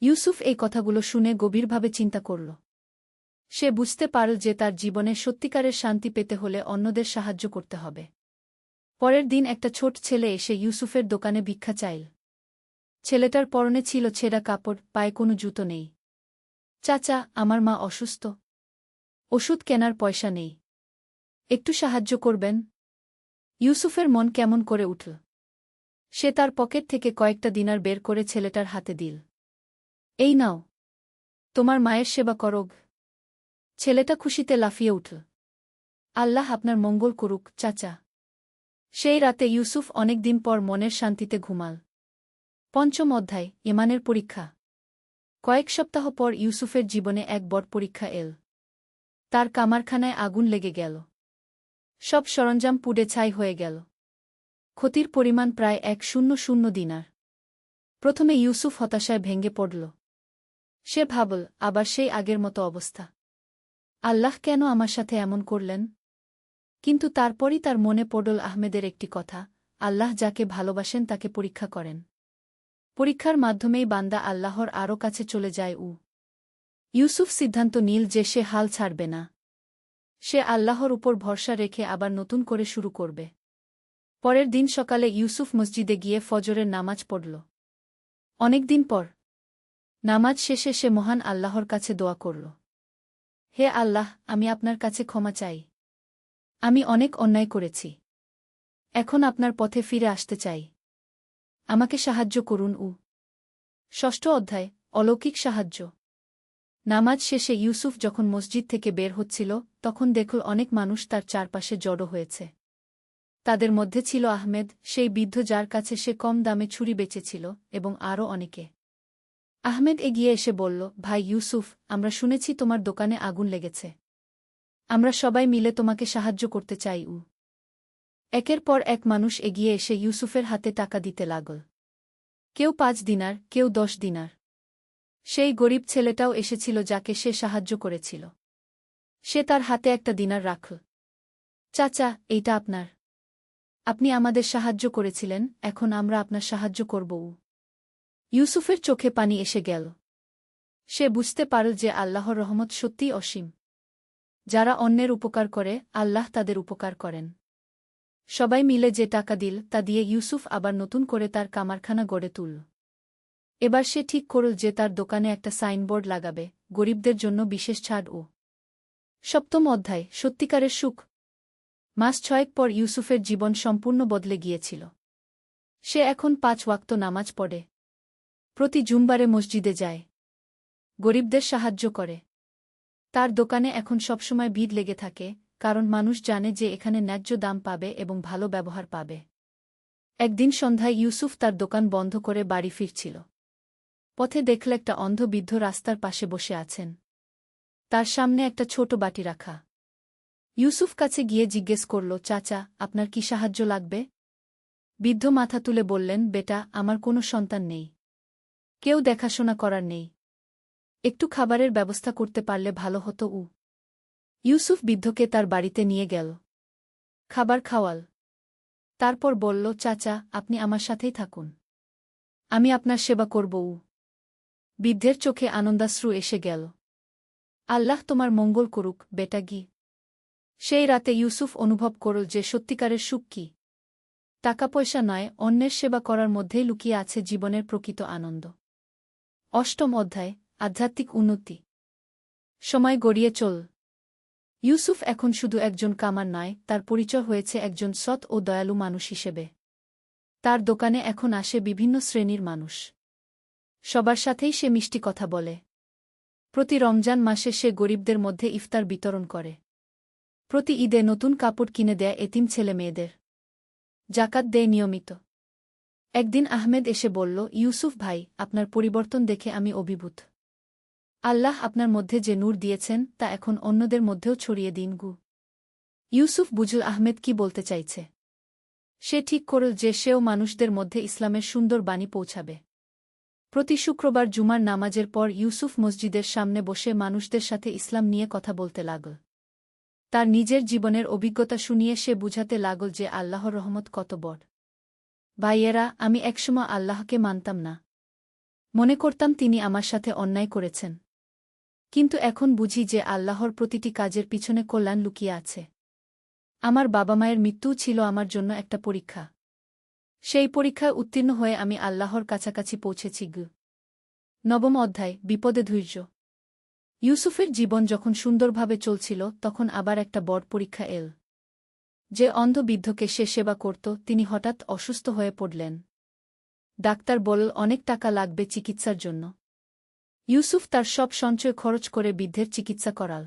S1: ইউসুফ এই কথাগুলো শুনে গভীরভাবে চিন্তা করল। সে বুঝতে পারল যে তার জীবনে সত্যিকারের শান্তি পেতে হলে অন্যদের সাহায্য করতে হবে। পরের দিন একটা ছোট ছেলে এসে ইউসুফের দোকানে ভিক্ষা চাইল। ছেলেটার পরনে ছিল ছেঁড়া কাপড়, পায়ে কোনো জুতো নেই। চাচা, আমার মা অসুস্থ। ওষুধ কেনার পয়সা নেই। একটু সাহায্য করবেন? ইউসুফের মন কেমন করে উঠল। সে তার পকেট থেকে কয়েকটা দিনার বের করে ছেলেটার হাতে দিল। এই নাও, তোমার মায়ের সেবা করোগ। ছেলেটা খুশিতে লাফিয়ে উঠল। আল্লাহ আপনার মঙ্গল করুক চাচা। সেই রাতে ইউসুফ অনেক দিন পর মনের শান্তিতে ঘুমাল। পঞ্চম অধ্যায়, ঈমানের পরীক্ষা। কয়েক সপ্তাহ পর ইউসুফের জীবনে এক বড় পরীক্ষা এল। তার কামারখানায় আগুন লেগে গেল। সব সরঞ্জাম পুড়ে ছাই হয়ে গেল। ক্ষতির পরিমাণ প্রায় 100 দিনার। প্রথমে ইউসুফ হতাশায় ভেঙে পড়ল। সে ভাবল, আবার সেই আগের মতো অবস্থা। আল্লাহ কেন আমার সাথে এমন করলেন? কিন্তু তারপরই তার মনে পড়ল আহমেদের একটি কথা, আল্লাহ যাকে ভালোবাসেন তাকে পরীক্ষা করেন। পরীক্ষার মাধ্যমেই বান্দা আল্লাহর আরও কাছে চলে যায়। ইউসুফ সিদ্ধান্ত নিল যে সে হাল ছাড়বে না। সে আল্লাহর উপর ভরসা রেখে আবার নতুন করে শুরু করবে। পরের দিন সকালে ইউসুফ মসজিদে গিয়ে ফজরের নামাজ পড়ল। অনেকদিন পর নামাজ শেষে সে মহান আল্লাহর কাছে দোয়া করল, হে আল্লাহ, আমি আপনার কাছে ক্ষমা চাই। আমি অনেক অন্যায় করেছি। এখন আপনার পথে ফিরে আসতে চাই। আমাকে সাহায্য করুন। ষষ্ঠ অধ্যায়, অলৌকিক সাহায্য। নামাজ শেষে ইউসুফ যখন মসজিদ থেকে বের হচ্ছিল, তখন দেখল অনেক মানুষ তার চারপাশে জড়ো হয়েছে। তাদের মধ্যে ছিল আহমেদ, সেই বৃদ্ধ যার কাছে সে কম দামে ছুরি বেচেছিল, এবং আরও অনেকে। আহমেদ এগিয়ে এসে বলল, ভাই ইউসুফ, আমরা শুনেছি তোমার দোকানে আগুন লেগেছে। আমরা সবাই মিলে তোমাকে সাহায্য করতে চাই। একের পর এক মানুষ এগিয়ে এসে ইউসুফের হাতে টাকা দিতে লাগল। কেউ 5 দিনার, কেউ 10 দিনার। সেই গরিব ছেলেটাও এসেছিল যাকে সে সাহায্য করেছিল। সে তার হাতে একটা দিনার রাখল। চাচা, এইটা আপনার। আপনি আমাদের সাহায্য করেছিলেন, এখন আমরা আপনার সাহায্য করব। ইউসুফের চোখে পানি এসে গেল। সে বুঝতে পারল যে আল্লাহর রহমত সত্যিই অসীম। যারা অন্যের উপকার করে, আল্লাহ তাদের উপকার করেন। সবাই মিলে যে টাকা দিল তা দিয়ে ইউসুফ আবার নতুন করে তার কারখানা গড়ে তুলল। এবার সে ঠিক করল যে তার দোকানে একটা সাইনবোর্ড লাগাবে, গরিবদের জন্য বিশেষ ছাড়। সপ্তম অধ্যায়, সত্যিকারের সুখ। মাস 6 পর ইউসুফের জীবন সম্পূর্ণ বদলে গিয়েছিল। সে এখন 5 ওয়াক্ত নামাজ পড়ে। প্রতি জুমবারে মসজিদে যায়। গরিবদের সাহায্য করে। তার দোকানে এখন সবসময় ভিড় লেগে থাকে, কারণ মানুষ জানে যে এখানে ন্যায্য দাম পাবে এবং ভালো ব্যবহার পাবে। একদিন সন্ধ্যায় ইউসুফ তার দোকান বন্ধ করে বাড়ি ফিরছিল। পথে দেখল একটা অন্ধ বৃদ্ধ রাস্তার পাশে বসে আছেন। তার সামনে একটা ছোট বাটি রাখা। ইউসুফ কাছে গিয়ে জিজ্ঞেস করল, চাচা, আপনার কি সাহায্য লাগবে? বৃদ্ধ মাথা তুলে বললেন, বেটা, আমার কোনো সন্তান নেই। কেউ দেখাশোনা করার নেই। একটু খাবারের ব্যবস্থা করতে পারলে ভালো হতো। ইউসুফ বৃদ্ধকে তার বাড়িতে নিয়ে গেল। খাবার খাওয়াল। তারপর বলল, চাচা, আপনি আমার সাথেই থাকুন। আমি আপনার সেবা করব। বৃদ্ধের চোখে আনন্দাশ্রু এসে গেল। আল্লাহ তোমার মঙ্গল করুক, বেটা গি। সেই রাতে ইউসুফ অনুভব করল যে সত্যিকারের সুখ কি। টাকা পয়সা নয়, অন্যের সেবা করার মধ্যেই লুকিয়ে আছে জীবনের প্রকৃত আনন্দ। অষ্টম অধ্যায়, আধ্যাত্মিক উন্নতি। সময় গড়িয়ে চল। ইউসুফ এখন শুধু একজন কামার নয়, তার পরিচয় হয়েছে একজন সৎ ও দয়ালু মানুষ হিসেবে। তার দোকানে এখন আসে বিভিন্ন শ্রেণীর মানুষ। সবার সাথেই সে মিষ্টি কথা বলে। প্রতি রমজান মাসে সে গরিবদের মধ্যে ইফতার বিতরণ করে। প্রতি ঈদে নতুন কাপড় কিনে দেয় এতিম ছেলে মেয়েদের। জাকাত দেয় নিয়মিত। একদিন আহমেদ এসে বলল, ইউসুফ ভাই, আপনার পরিবর্তন দেখে আমি অভিভূত। আল্লাহ আপনার মধ্যে যে নূর দিয়েছেন তা এখন অন্যদের মধ্যেও ছড়িয়ে দিন। ইউসুফ বুঝল আহমেদ কি বলতে চাইছে। সে ঠিক করল যে সেও মানুষদের মধ্যে ইসলামের সুন্দর বাণী পৌঁছাবে। প্রতি শুক্রবার জুমার নামাজের পর ইউসুফ মসজিদের সামনে বসে মানুষদের সাথে ইসলাম নিয়ে কথা বলতে লাগল। তার নিজের জীবনের অভিজ্ঞতা শুনিয়ে সে বুঝাতে লাগল যে আল্লাহর রহমত কত বড়। ভাইয়েরা, আমি একসময় আল্লাহকে মানতাম না। মনে করতাম তিনি আমার সাথে অন্যায় করেছেন। কিন্তু এখন বুঝি যে আল্লাহর প্রতিটি কাজের পিছনে কল্যাণ লুকিয়ে আছে। আমার বাবা মায়ের মৃত্যুও ছিল আমার জন্য একটা পরীক্ষা। সেই পরীক্ষায় উত্তীর্ণ হয়ে আমি আল্লাহর কাছাকাছি পৌঁছেছি। নবম অধ্যায়, বিপদে ধৈর্য। ইউসুফের জীবন যখন সুন্দরভাবে চলছিল তখন আবার একটা বড় পরীক্ষা এল। যে অন্ধ বৃদ্ধকে সে সেবা করত তিনি হঠাৎ অসুস্থ হয়ে পড়লেন। ডাক্তার বলল, অনেক টাকা লাগবে চিকিৎসার জন্য। ইউসুফ তার সব সঞ্চয় খরচ করে বৃদ্ধের চিকিৎসা করাল।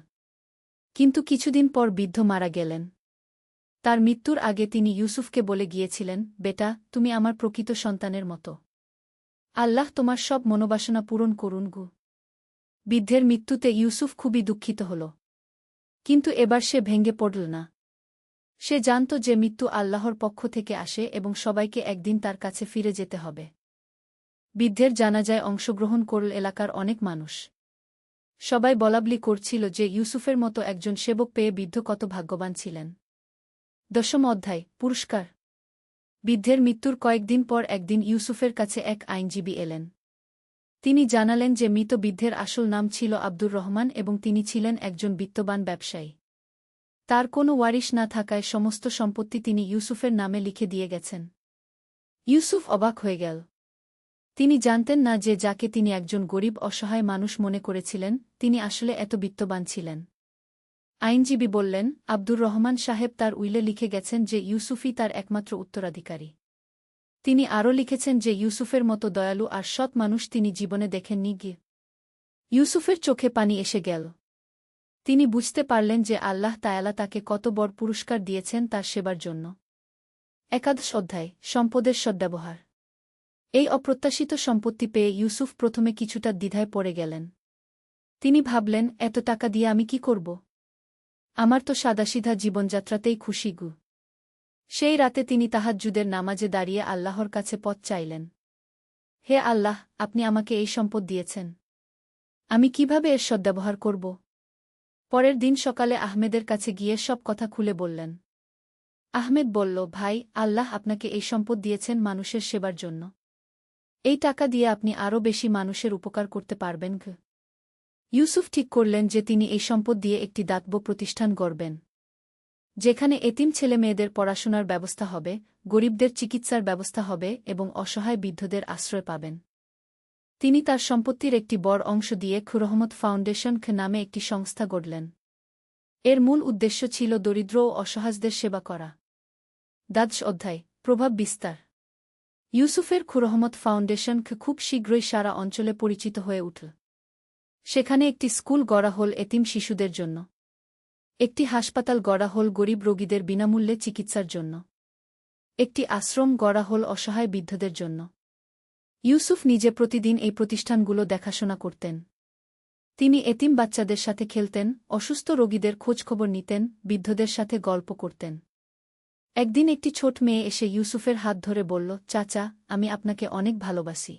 S1: কিন্তু কিছুদিন পর বৃদ্ধ মারা গেলেন। তার মৃত্যুর আগে তিনি ইউসুফকে বলে গিয়েছিলেন, বেটা, তুমি আমার প্রকৃত সন্তানের মতো। আল্লাহ তোমার সব মনোবাসনা পূরণ করুন। বৃদ্ধের মৃত্যুতে ইউসুফ খুবই দুঃখিত হল। কিন্তু এবার সে ভেঙে পড়ল না। সে জানত যে মৃত্যু আল্লাহর পক্ষ থেকে আসে এবং সবাইকে একদিন তার কাছে ফিরে যেতে হবে। বৃদ্ধের জানাজায় অংশগ্রহণ করল এলাকার অনেক মানুষ। সবাই বলাবলি করছিল যে ইউসুফের মতো একজন সেবক পেয়ে বৃদ্ধ কত ভাগ্যবান ছিলেন। 10ম অধ্যায় পুরস্কার। বৃদ্ধের মৃত্যুর কয়েকদিন পর একদিন ইউসুফের কাছে এক আইনজীবী এলেন। তিনি জানালেন যে মৃত বৃদ্ধের আসল নাম ছিল আব্দুর রহমান এবং তিনি ছিলেন একজন বিত্তবান ব্যবসায়ী। তার কোনো ওয়ারিশ না থাকায় সমস্ত সম্পত্তি তিনি ইউসুফের নামে লিখে দিয়ে গেছেন। ইউসুফ অবাক হয়ে গেল। তিনি জানতেন না যে যাকে তিনি একজন গরিব অসহায় মানুষ মনে করেছিলেন তিনি আসলে এত বিত্তবান ছিলেন। আইনজীবী বললেন, আব্দুর রহমান সাহেব তার উইলে লিখে গেছেন যে ইউসুফই তার একমাত্র উত্তরাধিকারী। তিনি আরও লিখেছেন যে ইউসুফের মতো দয়ালু আর সৎ মানুষ তিনি জীবনে দেখেননি গিয়ে। ইউসুফের চোখে পানি এসে গেল। তিনি বুঝতে পারলেন যে আল্লাহ তায়ালা তাকে কত বড় পুরস্কার দিয়েছেন তার সেবার জন্য। একাদশ অধ্যায় সম্পদের সদ্ব্যবহার। এই অপ্রত্যাশিত সম্পত্তি পেয়ে ইউসুফ প্রথমে কিছুটা দ্বিধায় পড়ে গেলেন। তিনি ভাবলেন, এত টাকা দিয়ে আমি কি করব? আমার তো সাদাসিধা জীবনযাত্রাতেই খুশি গু। সেই রাতে তিনি তাহাজ্জুদের নামাজে দাঁড়িয়ে আল্লাহর কাছে পথ চাইলেন। হে আল্লাহ, আপনি আমাকে এই সম্পদ দিয়েছেন। আমি কিভাবে এর সদ্ব্যবহার করব? পরের দিন সকালে আহমেদের কাছে গিয়ে সব কথা খুলে বললেন। আহমেদ বলল, ভাই, আল্লাহ আপনাকে এই সম্পদ দিয়েছেন মানুষের সেবার জন্য। এই টাকা দিয়ে আপনি আরও বেশি মানুষের উপকার করতে পারবেন। ইউসুফ ঠিক করলেন যে তিনি এই সম্পদ দিয়ে একটি দাতব্য প্রতিষ্ঠান গড়বেন, যেখানে এতিম ছেলেমেয়েদের পড়াশোনার ব্যবস্থা হবে, গরিবদের চিকিৎসার ব্যবস্থা হবে এবং অসহায় বৃদ্ধদের আশ্রয় পাবেন। তিনি তার সম্পত্তির একটি বড় অংশ দিয়ে খুরহমত ফাউন্ডেশন নামে একটি সংস্থা গড়লেন। এর মূল উদ্দেশ্য ছিল দরিদ্র ও অসহায়দের সেবা করা। দ্বাদশ অধ্যায় প্রভাব বিস্তার। ইউসুফের খুরহমত ফাউন্ডেশন খুব শীঘ্রই সারা অঞ্চলে পরিচিত হয়ে উঠল। সেখানে একটি স্কুল গড়া হল এতিম শিশুদের জন্য। একটি হাসপাতাল গড়া হল গরিব রোগীদের বিনামূল্যে চিকিৎসার জন্য। একটি আশ্রম গড়া হল অসহায় বৃদ্ধদের জন্য। ইউসুফ নিজে প্রতিদিন এই প্রতিষ্ঠানগুলো দেখাশোনা করতেন। তিনি এতিম বাচ্চাদের সাথে খেলতেন, অসুস্থ রোগীদের খোঁজখবর নিতেন, বৃদ্ধদের সাথে গল্প করতেন। একদিন একটি ছোট মেয়ে এসে ইউসুফের হাত ধরে বলল, চাচা, আমি আপনাকে অনেক ভালোবাসি।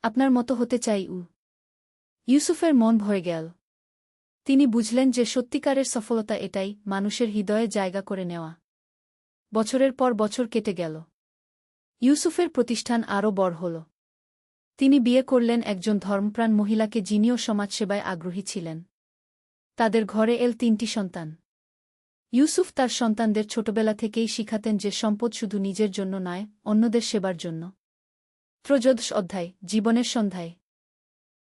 S1: আপনার মতো হতে চাই। ইউসুফের মন ভরে গেল। তিনি বুঝলেন যে সত্যিকারের সফলতা এটাই, মানুষের হৃদয়ে জায়গা করে নেওয়া। বছরের পর বছর কেটে গেল। ইউসুফের প্রতিষ্ঠান আরও বড় হল। তিনি বিয়ে করলেন একজন ধর্মপ্রাণ মহিলাকে যিনিও সমাজসেবায় আগ্রহী ছিলেন। তাদের ঘরে এল 3টি সন্তান। ইউসুফ তার সন্তানদের ছোটবেলা থেকেই শিখাতেন যে সম্পদ শুধু নিজের জন্য নয়, অন্যদের সেবার জন্য। ত্রয়োদশ অধ্যায় জীবনের সন্ধ্যায়।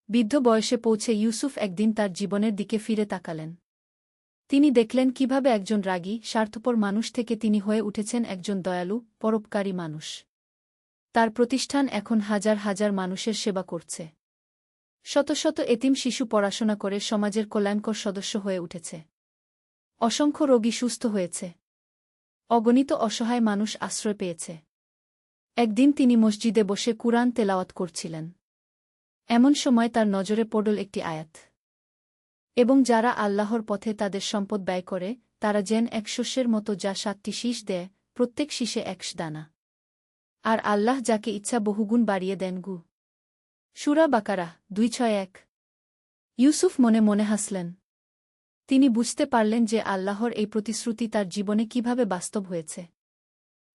S1: বৃদ্ধ বয়সে পৌঁছে ইউসুফ একদিন তার জীবনের দিকে ফিরে তাকালেন। তিনি দেখলেন কিভাবে একজন রাগী, স্বার্থপর মানুষ থেকে তিনি হয়ে উঠেছেন একজন দয়ালু, পরোপকারী মানুষ। তার প্রতিষ্ঠান এখন হাজার হাজার মানুষের সেবা করছে। শত শত এতিম শিশু পড়াশোনা করে সমাজের কল্যাণকর সদস্য হয়ে উঠেছে। অসংখ্য রোগী সুস্থ হয়েছে। অগণিত অসহায় মানুষ আশ্রয় পেয়েছে। একদিন তিনি মসজিদে বসে কুরআন তেলাওয়াত করছিলেন। এমন সময় তার নজরে পড়ল একটি আয়াত। এবং যারা আল্লাহর পথে তাদের সম্পদ ব্যয় করে, তারা যেন এক শস্যের মতো যা 7টি শীষ দেয়, প্রত্যেক শীষে 1 দানা। আর আল্লাহ যাকে ইচ্ছা বহুগুণ বাড়িয়ে দেন। সূরা বাকারা 261। ইউসুফ মনে মনে হাসলেন। তিনি বুঝতে পারলেন যে আল্লাহর এই প্রতিশ্রুতি তার জীবনে কিভাবে বাস্তব হয়েছে।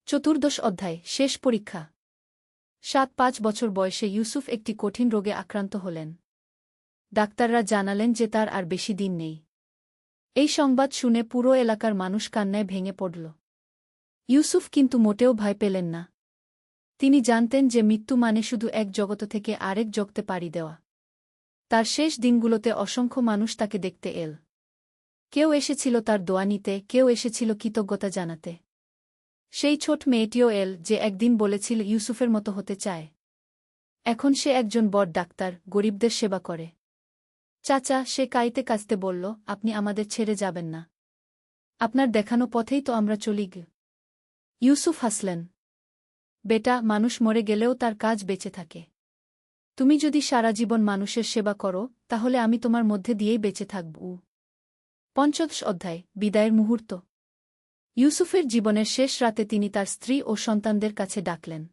S1: চতুর্দশ অধ্যায় শেষ পরীক্ষা। 7-5 বছর বয়সে ইউসুফ একটি কঠিন রোগে আক্রান্ত হলেন। ডাক্তাররা জানালেন যে তার আর বেশি দিন নেই। এই সংবাদ শুনে পুরো এলাকার মানুষ কান্নায় ভেঙে পড়ল। ইউসুফ কিন্তু মোটেও ভয় পেলেন না। তিনি জানতেন যে মৃত্যু মানে শুধু এক জগৎ থেকে আরেক জগতে পাড়ি দেওয়া। তার শেষ দিনগুলোতে অসংখ্য মানুষ তাকে দেখতে এল। কেউ এসেছিল তার দোয়া নিতে, কেউ এসেছিল কৃতজ্ঞতা জানাতে। সেই ছোট মেয়েটিও এল যে একদিন বলেছিল ইউসুফের মতো হতে চায়। এখন সে একজন বড় ডাক্তার, গরিবদের সেবা করে। চাচা, সে কাঁদতে কাঁদতে বলল, আপনি আমাদের ছেড়ে যাবেন না। আপনার দেখানো পথেই তো আমরা চলি। ইউসুফ হাসলেন। বেটা, মানুষ মরে গেলেও তার কাজ বেঁচে থাকে। তুমি যদি সারা জীবন মানুষের সেবা করো, তাহলে আমি তোমার মধ্যে দিয়েই বেঁচে থাকব। পঞ্চদশ অধ্যায় বিদায়ের মুহূর্ত। ইউসুফের জীবনের শেষ রাতে তিনি তার স্ত্রী ও সন্তানদের কাছে ডাকলেন।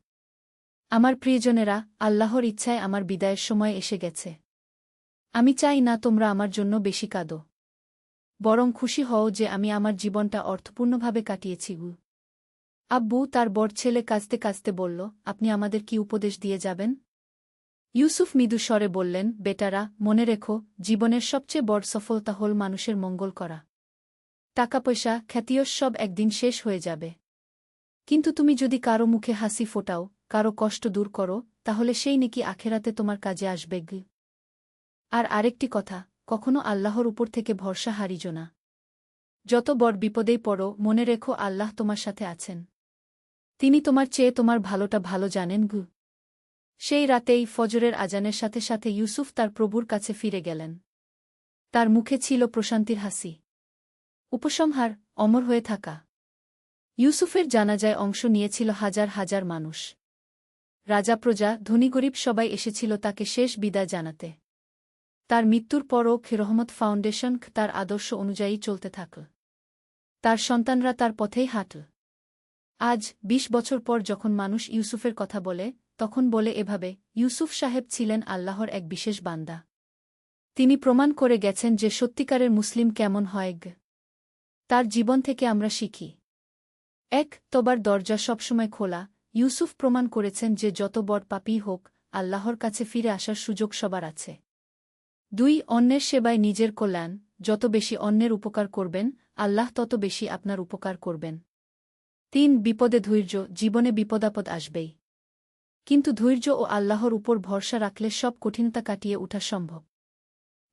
S1: আমার প্রিয়জনেরা, আল্লাহর ইচ্ছায় আমার বিদায়ের সময় এসে গেছে। আমি চাই না তোমরা আমার জন্য বেশি কাঁদো। বরং খুশি হও যে আমি আমার জীবনটা অর্থপূর্ণভাবে কাটিয়েছি। আব্বু তার বড় ছেলে কাঁদতে কাঁদতে বলল, আপনি আমাদের কি উপদেশ দিয়ে যাবেন? ইউসুফ মৃদু স্বরে বললেন, বেটারা, মনে রেখো, জীবনের সবচেয়ে বড় সফলতা হল মানুষের মঙ্গল করা। টাকা পয়সা, খ্যাতিয়শ সব একদিন শেষ হয়ে যাবে। কিন্তু তুমি যদি কারো মুখে হাসি ফোটাও, কারো কষ্ট দূর করো, তাহলে সেই নেকি আখেরাতে তোমার কাজে আসবে। আর আরেকটি কথা, কখনো আল্লাহর উপর থেকে ভরসা হারিজো না। যত বড় বিপদেই পড়ো, মনে রেখো আল্লাহ তোমার সাথে আছেন। তিনি তোমার চেয়ে তোমার ভালোটা ভালো জানেন। সেই রাতেই ফজরের আজানের সাথে সাথে ইউসুফ তার প্রভুর কাছে ফিরে গেলেন। তার মুখে ছিল প্রশান্তির হাসি। উপসংহার: অমর হয়ে থাকা। ইউসুফের জানাজায় অংশ নিয়েছিল হাজার হাজার মানুষ। রাজা প্রজা, ধনী গরিব সবাই এসেছিল তাকে শেষ বিদায় জানাতে। তার মৃত্যুর পরও রহমত ফাউন্ডেশন তার আদর্শ অনুযায়ী চলতে থাকল। তার সন্তানরা তার পথেই হাঁটল। আজ ২০ বছর পর যখন মানুষ ইউসুফের কথা বলে, তখন বলে এভাবে, ইউসুফ সাহেব ছিলেন আল্লাহর এক বিশেষ বান্দা। তিনি প্রমাণ করে গেছেন যে সত্যিকারের মুসলিম কেমন হয়। তার জীবন থেকে আমরা শিখি। ১. তবার দরজা সবসময় খোলা। ইউসুফ প্রমাণ করেছেন যে যত বড় পাপী হোক, আল্লাহর কাছে ফিরে আসার সুযোগ সবার আছে। ২. অন্যের সেবায় নিজের কল্যাণ। যত বেশি অন্যের উপকার করবেন, আল্লাহ তত বেশি আপনার উপকার করবেন। ৩. বিপদে ধৈর্য। জীবনে বিপদাপদ আসবেই। কিন্তু ধৈর্য ও আল্লাহর উপর ভরসা রাখলে সব কঠিনতা কাটিয়ে ওঠা সম্ভব।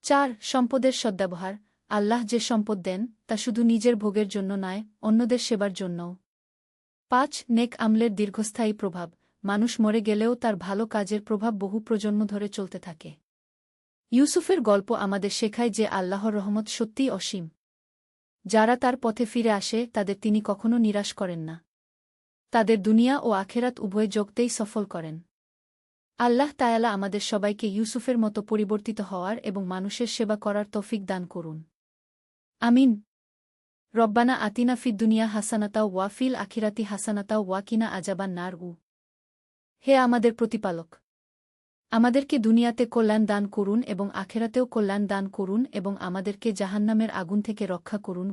S1: ৪. সম্পদের সদ্ব্যবহার। আল্লাহ যে সম্পদ দেন, তা শুধু নিজের ভোগের জন্য নয়, অন্যদের সেবার জন্যও। ৫. নেক আমলের দীর্ঘস্থায়ী প্রভাব। মানুষ মরে গেলেও তার ভালো কাজের প্রভাব বহু প্রজন্ম ধরে চলতে থাকে। ইউসুফের গল্প আমাদের শেখায় যে আল্লাহর রহমত সত্যিই অসীম। যারা তার পথে ফিরে আসে, তাদের তিনি কখনো নিরাশ করেন না। তাদের দুনিয়া ও আখেরাত উভয় জগতেই সফল করেন। আল্লাহ তায়ালা আমাদের সবাইকে ইউসুফের মতো পরিবর্তিত হওয়ার এবং মানুষের সেবা করার তৌফিক দান করুন। আমিন। রব্বানা আতিনা ফিদ দুনিয়া হাসানাতাও ওয়া ফিল আখিরাতি হাসানাতাও ওয়া কিনা আজাবান নার। হে আমাদের প্রতিপালক, আমাদেরকে দুনিয়াতে কল্যাণ দান করুন এবং আখেরাতেও কল্যাণ দান করুন এবং আমাদেরকে জাহান্নামের আগুন থেকে রক্ষা করুন।